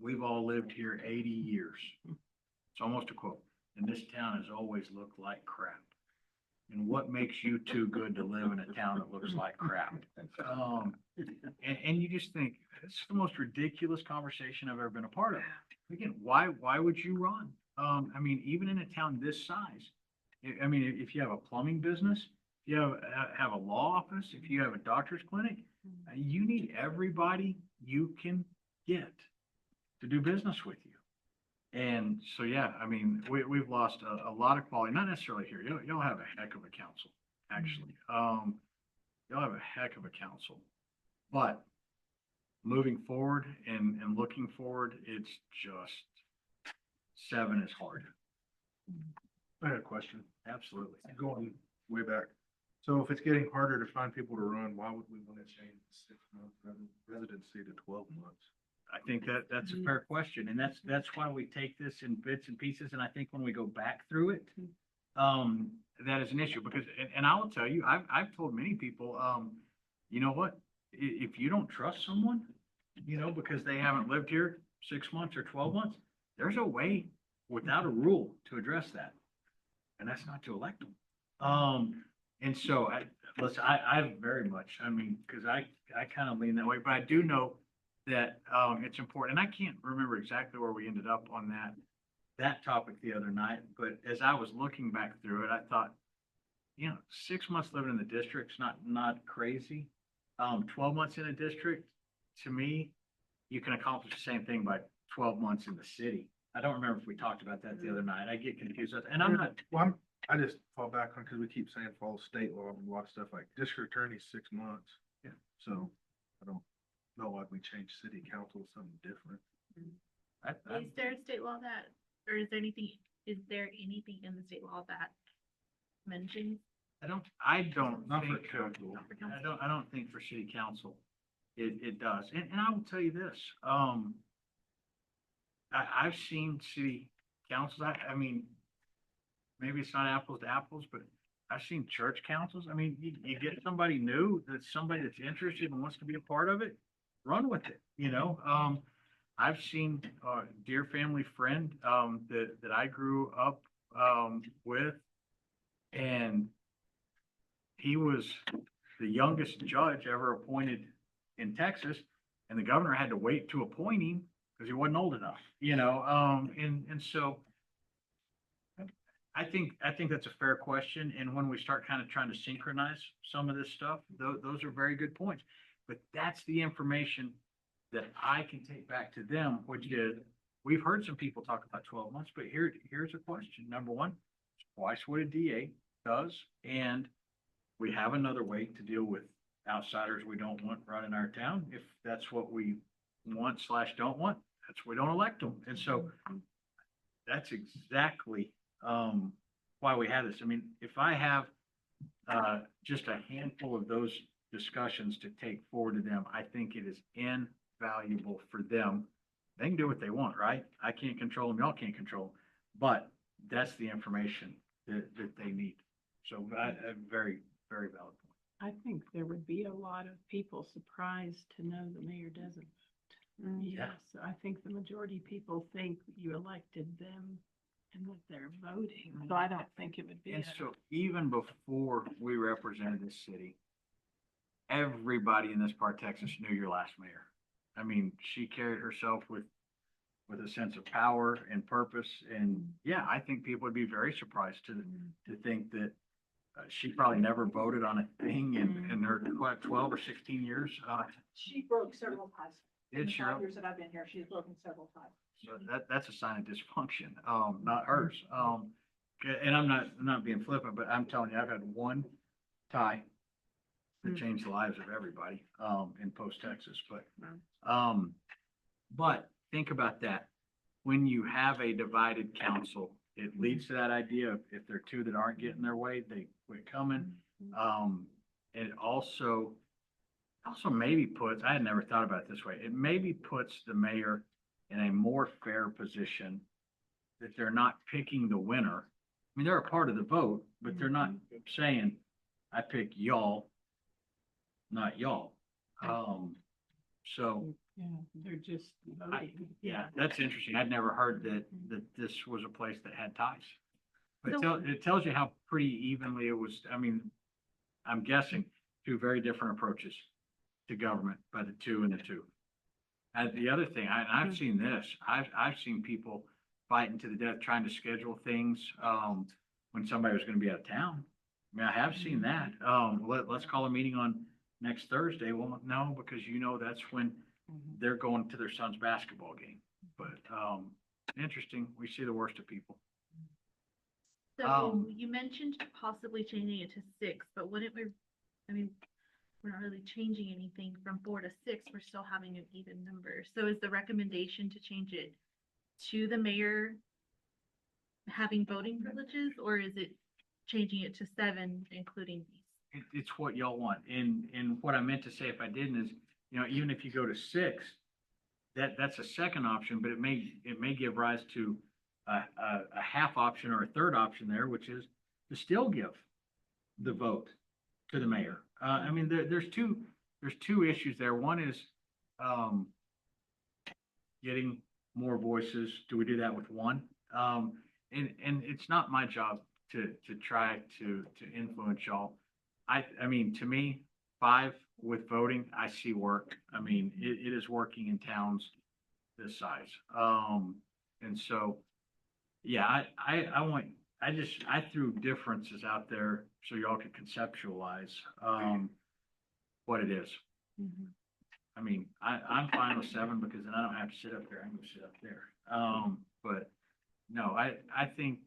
we've all lived here 80 years. It's almost a quote. And this town has always looked like crap. And what makes you too good to live in a town that looks like crap? And you just think, this is the most ridiculous conversation I've ever been a part of. Again, why would you run? I mean, even in a town this size, I mean, if you have a plumbing business, if you have a law office, if you have a doctor's clinic, you need everybody you can get to do business with you. And so, yeah, I mean, we've lost a lot of quality, not necessarily here. You'll have a heck of a council, actually. You'll have a heck of a council. But moving forward and looking forward, it's just 7 is hard. I had a question, Absolutely. going way back. So if it's getting harder to find people to run, why would we want to change the 6-month residency to 12 months? I think that's a fair question, and that's why we take this in bits and pieces, and I think when we go back through it, that is an issue, because, and I will tell you, I've told many people, you know what, if you don't trust someone, you know, because they haven't lived here 6 months or 12 months, there's a way without a rule to address that, and that's not to elect them. And so I very much, I mean, because I kind of lean that way, but I do know that it's important. And I can't remember exactly where we ended up on that topic the other night, but as I was looking back through it, I thought, you know, 6 months living in the district's not crazy. 12 months in a district, to me, you can accomplish the same thing by 12 months in the city. I don't remember if we talked about that the other night. I get confused, and I'm not. Well, I just fall back on, because we keep saying follow state law and a lot of stuff like district attorney 6 months. Yeah. So I don't know why we change city council to something different. Is there a state law that, or is there anything in the state law that mentions? I don't Not for think, council. I don't think for city council it does. And I will tell you this, I've seen city councils, I mean, maybe it's not apples to apples, but I've seen church councils. I mean, you get somebody new, that's somebody that's interested and wants to be a part of it, run with it, you know? I've seen a dear family friend, that I grew up, with, and he was the youngest judge ever appointed in Texas, and the governor had to wait to appoint him because he wasn't old enough, you know? And so I think that's a fair question. And when we start kind of trying to synchronize some of this stuff, those are very good points. But that's the information that I can take back to them, which we've heard some people talk about 12 months, but here's a question. Number one, twice what a DA does, and we have another way to deal with outsiders we don't want running our town. If that's what we want / don't want, that's we don't elect them. And so that's exactly, why we have this. I mean, if I have, just a handful of those discussions to take forward to them, I think it is invaluable for them. They can do what they want, right? I can't control them, y'all can't control them, but that's the information that they need. So a very, very valid point. I think there would be a lot of people surprised to know the mayor doesn't. Yeah. Yes, I think the majority of people think you elected them and that they're voting, so I don't think it would be. And so even before we represented this city, everybody in this part of Texas knew your last mayor. I mean, she carried herself with a sense of power and purpose. And yeah, I think people would be very surprised to think that she probably never voted on a thing in her, what, 12 or 16 years. She broke several times. In It's the your, 5 years that I've been here, she's broken several times. so that's a sign of dysfunction, not hers. And I'm not being flippant, but I'm telling you, I've had one tie that changed the lives of everybody, in post-Texas, but think about that. When you have a divided council, it leads to that idea of if there are two that aren't getting their way, they quit coming. It also maybe puts, I had never thought about it this way, it maybe puts the mayor in a more fair position that they're not picking the winner. I mean, they're a part of the vote, but they're not saying, I pick y'all, not y'all. So, Yeah, they're just voting. yeah, that's interesting. I'd never heard that this was a place that had ties. But So- it tells you how pretty evenly it was. I mean, I'm guessing two very different approaches to government by the two and the two. And the other thing, I've seen this, I've seen people fighting to the death, trying to schedule things, when somebody was gonna be out of town. I mean, I have seen that. Let's call a meeting on next Thursday. Well, no, because that's when they're going to their son's basketball game. But, interesting. We see the worst of people. So you mentioned possibly changing it to 6, but wouldn't we, I mean, we're not really changing anything from 4 to 6. We're still having an even number. So is the recommendation to change it to the mayor having voting privileges, or is it changing it to 7, including these? It's what y'all want. And what I meant to say if I didn't is, even if you go to 6, that's a second option, but it may give rise to a half option or a third option there, which is to still give the vote to the mayor. I mean, there's two issues there. One is, getting more voices. Do we do that with one? And it's not my job to try to influence y'all. I mean, to me, 5 with voting, I see work. I mean, it is working in towns this size. And so, yeah, I threw differences out there so y'all could conceptualize, what it is. I mean, I'm fine with 7 because then I don't have to sit up there. I can go sit up there. But no, I think,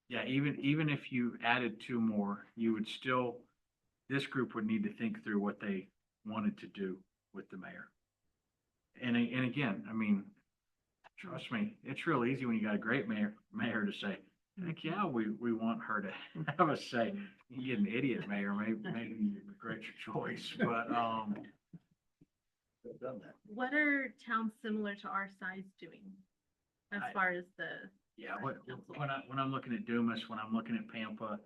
yeah, even if you added 2 more, you would still, this group would need to think through what they wanted to do with the mayor. And again, I mean, trust me, it's real easy when you got a great mayor to say, heck yeah, we want her to have a say. You get an idiot mayor, maybe you regret your choice, but, they've done that. What are towns similar to our size doing as far as the? Yeah, when I'm looking at Dumas, when I'm looking at Pampa,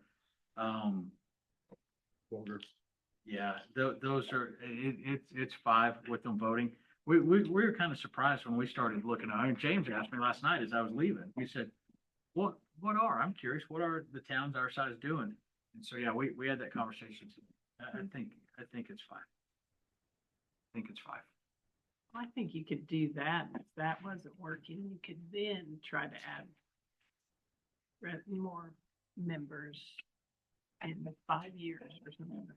yeah, those are, it's 5 with them voting. We were kind of surprised when we started looking at, I mean, James asked me last night as I was leaving, he said, I'm curious, what are the towns our size doing? And so, yeah, we had that conversation. I think it's 5. I think it's 5. I think you could do that. If that wasn't working, you could then try to add more members in the 5 years or something.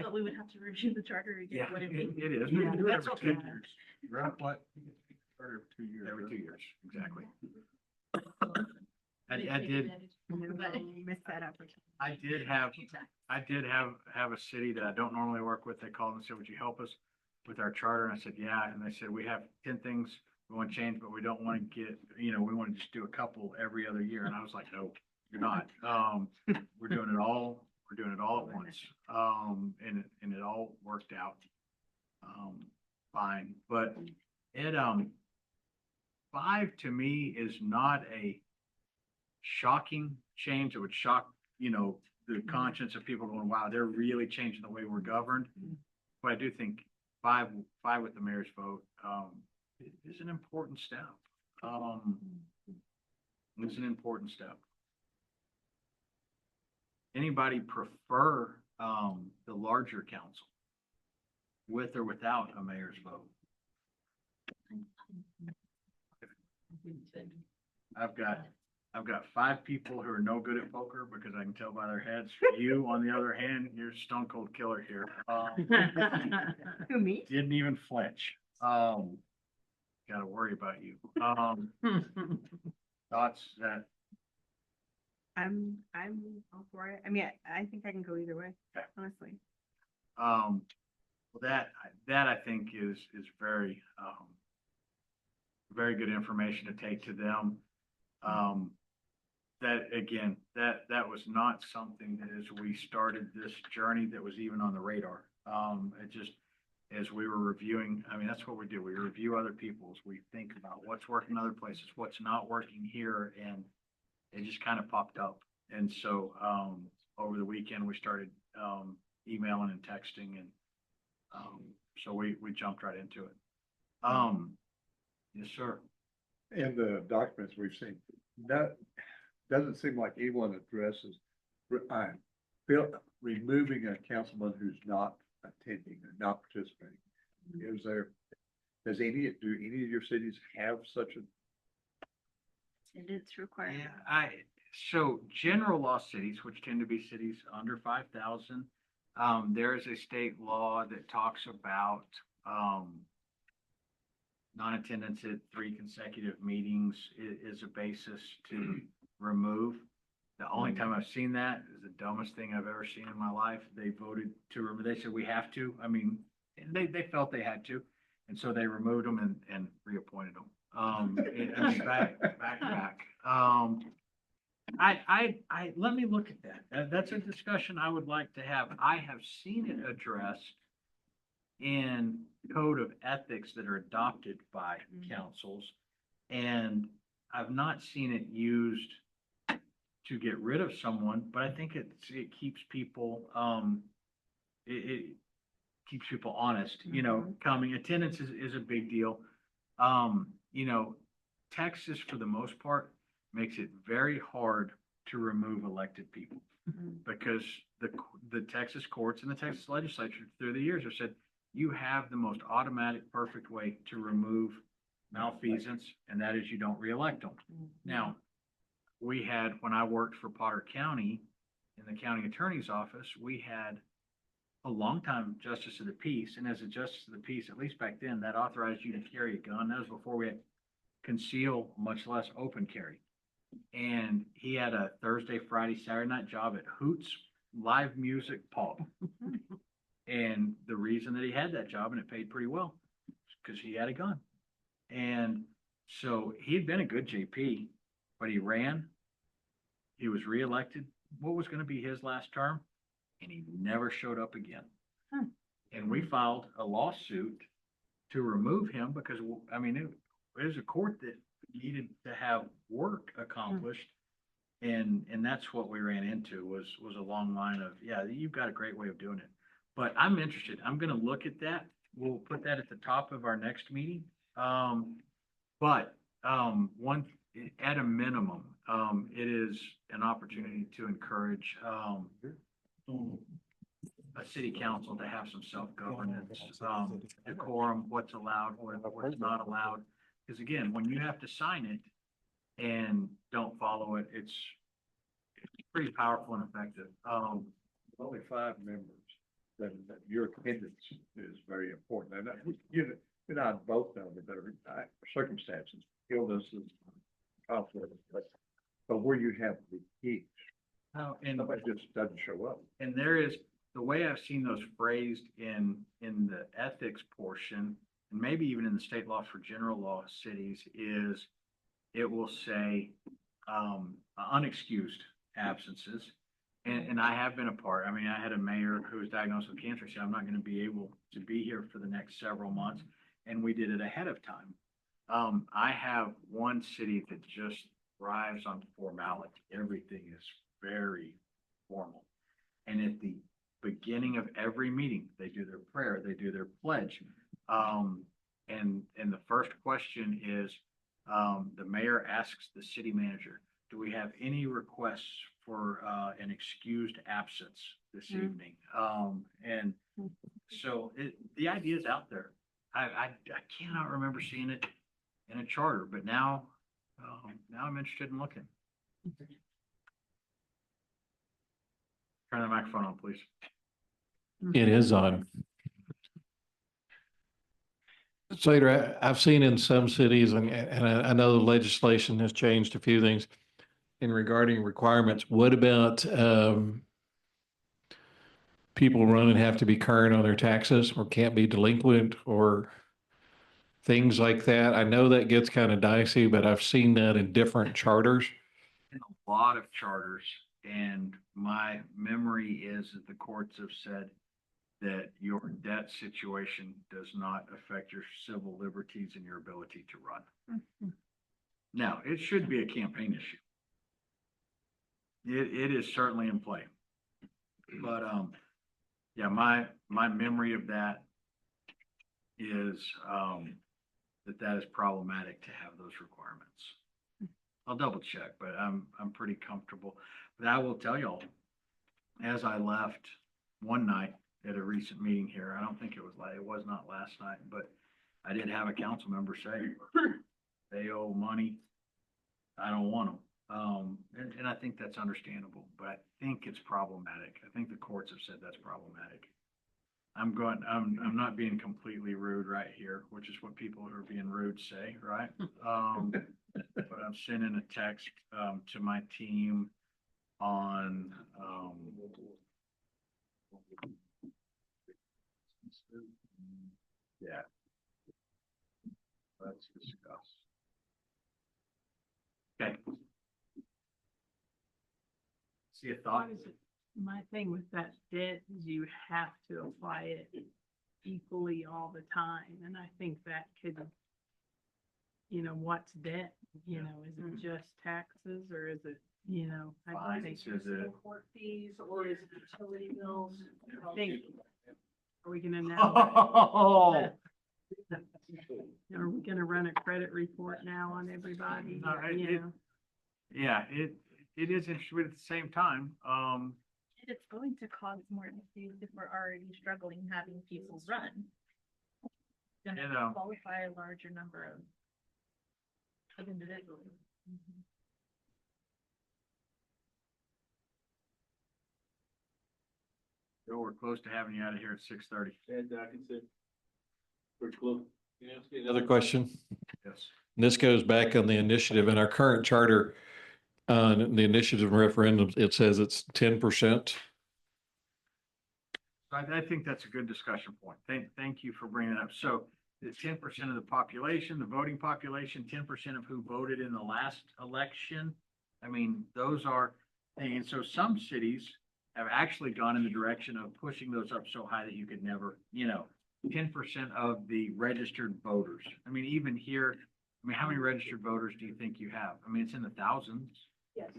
But we would have to review the charter again. Yeah, Would it it be? is. Yeah, That's that's okay. okay. Right, what? Every 2 years. every 2 years, exactly. I They did, Miss that opportunity. I did have a city that I don't normally work with. They called and said, would you help us with our charter? And I said, yeah. And they said, we have 10 things we want to change, but we don't want to get, we want to just do a couple every other year. And I was like, no, you're not. We're doing it all at once. And it all worked out, fine. But it, 5 to me is not a shocking change. It would shock, the conscience of people going, wow, they're really changing the way we're governed. But I do think five with the mayor's vote, is an important step. It's an important step. Anybody prefer, the larger council with or without a mayor's vote? I've got 5 people who are no good at poker because I can tell by their heads. You, on the other hand, you're a stone cold killer here. Who, me? Didn't even flinch. Gotta worry about you. Thoughts that, I'm all for it. I mean, I think I can go either way, Okay. honestly. well, that I think is very, very good information to take to them. That again, that was not something that as we started this journey that was even on the radar. It just, as we were reviewing, I mean, that's what we do. We review other people's, we think about what's working other places, what's not working here, and it just kind of popped up. And so, over the weekend, we started, emailing and texting, and, so we jumped right into it. Yes, sir. In the documents we've seen, that doesn't seem like anyone addresses, I feel, removing a councilman who's not attending or not participating. Is there, do any of your cities have such a? Attendance requirement. Yeah, so general law cities, which tend to be cities under 5,000, there is a state law that talks about, non-attendance at 3 consecutive meetings is a basis to remove. The only time I've seen that is the dumbest thing I've ever seen in my life. They voted to remove, they said we have to. I mean, they felt they had to. And so they removed them and reappointed them. I mean, back. Let me look at that. That's a discussion I would like to have. I have seen it addressed in code of ethics that are adopted by councils. And I've not seen it used to get rid of someone, but I think it keeps people, it keeps people honest, coming. Attendance is a big deal. Texas, for the most part, makes it very hard to remove elected people because the Texas courts and the Texas legislature through the years have said, you have the most automatic, perfect way to remove malfeasance, and that is you don't reelect them. Now, we had, when I worked for Potter County in the county attorney's office, we had a longtime justice of the peace. And as a justice of the peace, at least back then, that authorized you to carry a gun. That was before we had conceal, much less open carry. And he had a Thursday, Friday, Saturday night job at Hoots Live Music Pub. And the reason that he had that job, and it paid pretty well, because he had a gun. And so he'd been a good JP, but he ran, he was reelected, what was going to be his last term, and he never showed up again. And we filed a lawsuit to remove him because, I mean, it was a court that needed to have work accomplished. And that's what we ran into was a long line of, yeah, you've got a great way of doing it. But I'm interested. I'm going to look at that. We'll put that at the top of our next meeting. But at a minimum, it is an opportunity to encourage a city council to have some self-governance, decorum, what's allowed, what's not allowed. Because again, when you have to sign it and don't follow it, it's pretty powerful and effective. Only 5 members, then your attendance is very important. And not both under better circumstances, illnesses, conflict, but where you have the heat, Oh, and, somebody just doesn't show up. and there is, the way I've seen those phrased in the ethics portion, and maybe even in the state law for general law cities, is it will say, unexcused absences. And I have been a part. I mean, I had a mayor who was diagnosed with cancer, said, I'm not gonna be able to be here for the next several months, and we did it ahead of time. I have one city that just thrives on formality. Everything is very formal. And at the beginning of every meeting, they do their prayer, they do their pledge. And the first question is, the mayor asks the city manager, do we have any requests for, an excused absence this evening? And so the idea is out there. I cannot remember seeing it in a charter, but now I'm interested in looking. Turn the microphone on, please. It is on. Sater, I've seen in some cities, and I know the legislation has changed a few things in regarding requirements. What about people running have to be current on their taxes or can't be delinquent or things like that? I know that gets kind of dicey, but I've seen that in different charters. In a lot of charters, and my memory is that the courts have said that your debt situation does not affect your civil liberties and your ability to run. Now, it should be a campaign issue. It is certainly in play. But, yeah, my memory of that is, that is problematic to have those requirements. I'll double check, but I'm pretty comfortable. But I will tell y'all, as I left one night at a recent meeting here, I don't think it was not last night, but I did have a council member say, they owe money, I don't want them. And I think that's understandable, but I think it's problematic. I think the courts have said that's problematic. I'm not being completely rude right here, which is what people who are being rude say, right? But I'm sending a text, to my team on, yeah. Let's discuss. Okay. See a thought? What is it? My thing with that debt is you have to apply it equally all the time, and I think that could, what's debt? Is it just taxes or is it, I think, Fines, is it? Court fees or is it utility bills? I think, are we gonna now? Oh, Are we gonna run a credit report now on everybody? No, yeah, it is interesting, but at the same time, It's going to cause more issues if we're already struggling having people run. Gonna You know. qualify a larger number of individuals. Bill, we're close to having you out of here at 6:30. And I can say, Rich Blue. Another question. Yes. And this goes back on the initiative in our current charter. On the initiative referendums, it says it's 10%. I think that's a good discussion point. Thank you for bringing it up. So the 10% of the population, the voting population, 10% of who voted in the last election. I mean, those are, and so some cities have actually gone in the direction of pushing those up so high that you could never, 10% of the registered voters. I mean, even here, how many registered voters do you think you have? I mean, it's in the thousands. Yes.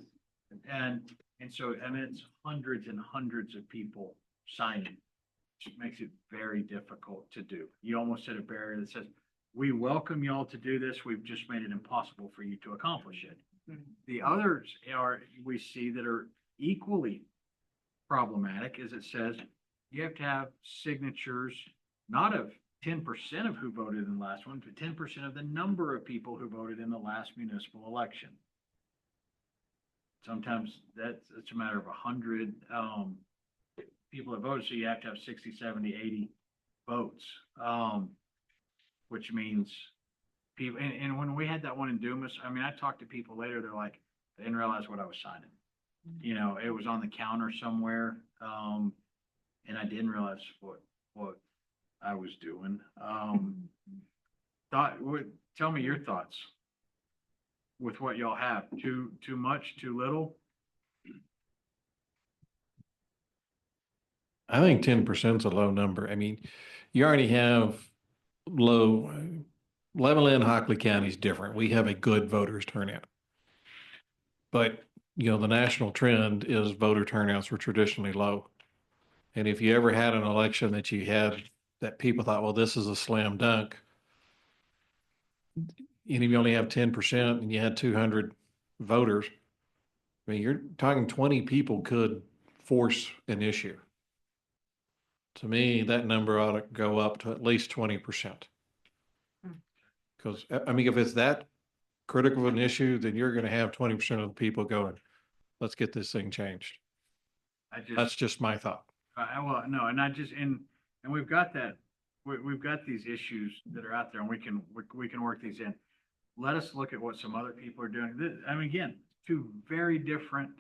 And so, it's hundreds and hundreds of people signing, which makes it very difficult to do. You almost hit a barrier that says, we welcome y'all to do this. We've just made it impossible for you to accomplish it. The others we see that are equally problematic is it says you have to have signatures, not of 10% of who voted in the last one, but 10% of the number of people who voted in the last municipal election. Sometimes it's a matter of 100 people that voted, so you have to have 60, 70, 80 votes. which means people, and when we had that one in Dumas, I mean, I talked to people later, they're like, they didn't realize what I was signing. You know, it was on the counter somewhere, and I didn't realize what I was doing. Tell me your thoughts with what y'all have. Too much, too little? I think 10% is a low number. I mean, you already have low, Levelland, Hockley County is different. We have a good voters turnout. But, you know, the national trend is voter turnouts were traditionally low. And if you ever had an election that you had that people thought, well, this is a slam dunk, and if you only have 10% and you had 200 voters, I mean, you're talking 20 people could force an issue. To me, that number ought to go up to at least 20%. Because, I mean, if it's that critical of an issue, then you're going to have 20% of the people going, let's get this thing changed. That's just my thought. Well, no, and and we've got that, we've got these issues that are out there and we can work these in. Let us look at what some other people are doing. I mean, again, two very different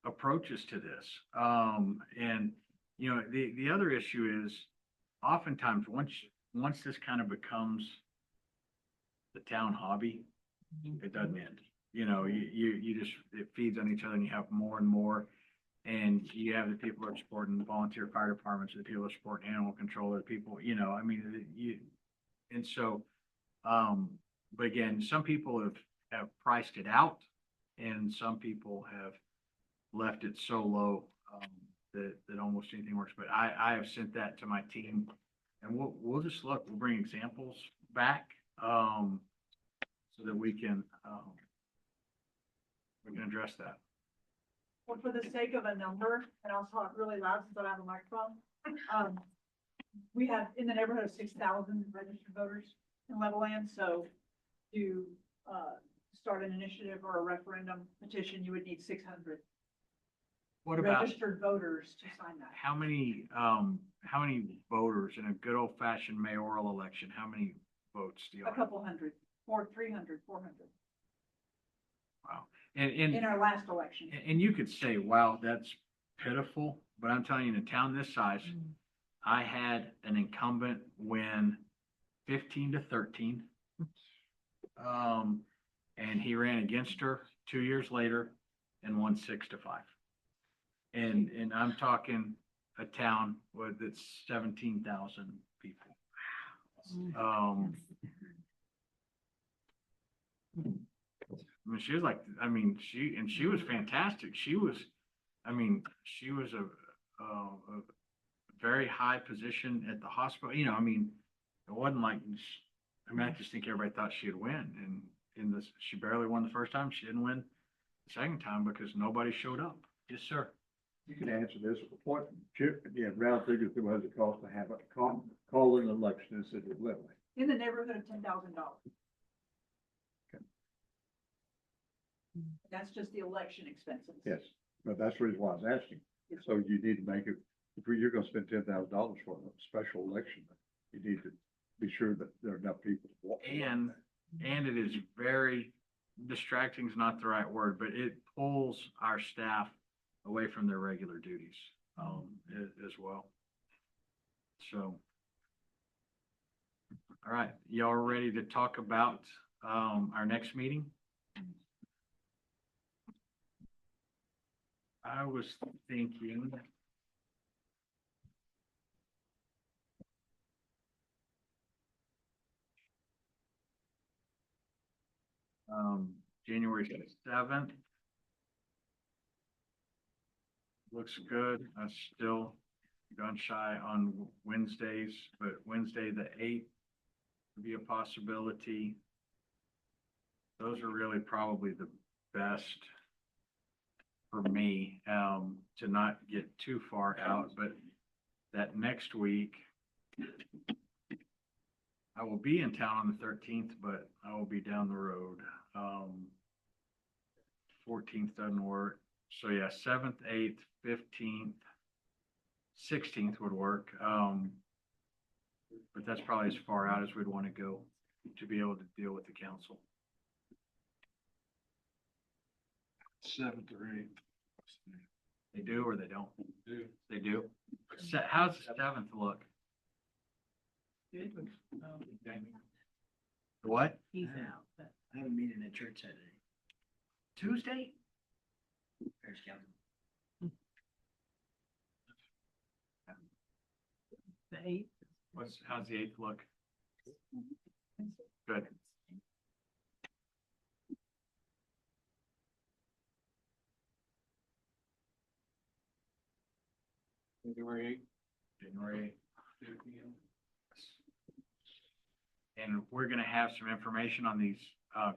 approaches to this. And, you know, the other issue is oftentimes once this kind of becomes the town hobby, it doesn't end. You know, you just, it feeds on each other and you have more and more. And you have the people who are supporting the volunteer fire departments, the people who are supporting animal control, the people, you know, I mean, and so, but again, some people have priced it out and some people have left it so low, that almost anything works. But I have sent that to my team and we'll just look, we'll bring examples back, so that we can address that. Well, for the sake of a number, and I'll talk really loud since I don't have a microphone. We have in the neighborhood of 6,000 registered voters in Levelland, so to start an initiative or a referendum petition, you would need 600 What about registered voters to sign that. how many voters in a good old fashioned mayoral election? How many votes do you A have? couple hundred, 300, 400 Wow. in our last election. And you could say, wow, that's pitiful, but I'm telling you, in a town this size, I had an incumbent win 15-13. And he ran against her 2 years later and won 6-5. And I'm talking a town that's 17,000 people. I mean, she was like, I mean, she was fantastic. She was a very high position at the hospital. You know, I mean, it wasn't like, I just think everybody thought she'd win. And she barely won the first time. She didn't win the second time because nobody showed up. Yes, sir. You can answer this. What, round figures, what does it cost to have a call an election in the city of Levelland? In the neighborhood of $10,000. That's just the election expenses. Yes, but that's the reason why I was asking. So you need to make it, if you're gonna spend $10,000 for a special election, you need to be sure that there are enough people to walk. And it is very distracting is not the right word, but it pulls our staff away from their regular duties, as well. So, all right, y'all are ready to talk about, our next meeting? I was thinking. January 7th. Looks good. I'm still gun shy on Wednesdays, but Wednesday the 8th would be a possibility. Those are really probably the best for me, to not get too far out, but that next week I will be in town on the 13th, but I will be down the road. 14th doesn't work. So yeah, 7th, 8th, 15th, 16th would work. But that's probably as far out as we'd want to go to be able to deal with the council. 7th or 8th. They do or they don't? They do? How's the 7th look? Good. What? He's out, but I have a meeting at church that day. Tuesday? There's council. the 8th. How's the 8th look? Good. January January 8th. And we're gonna have some information on these,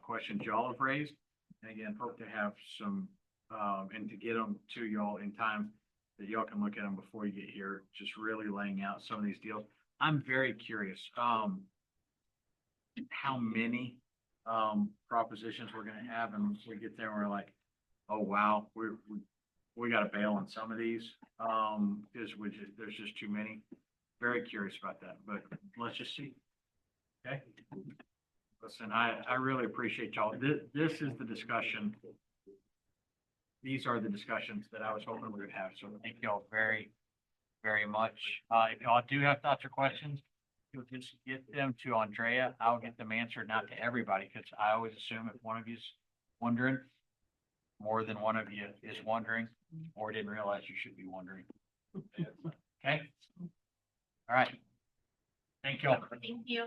questions y'all have raised. And again, hope to have some, and to get them to y'all in time that y'all can look at them before you get here, just really laying out some of these deals. I'm very curious, how many, propositions we're gonna have, and once we get there, we're like, oh, wow, we gotta bail on some of these, because there's just too many. Very curious about that, but let's just see. Okay? Listen, I really appreciate y'all. This is the discussion. These are the discussions that I was hoping we would have, so thank y'all very, very much. If y'all do have thoughts or questions, you'll just get them to Andrea. I'll get them answered, not to everybody, because I always assume if one of you's wondering, more than one of you is wondering, or didn't realize you should be wondering. Okay? All right. Thank y'all. Thank you.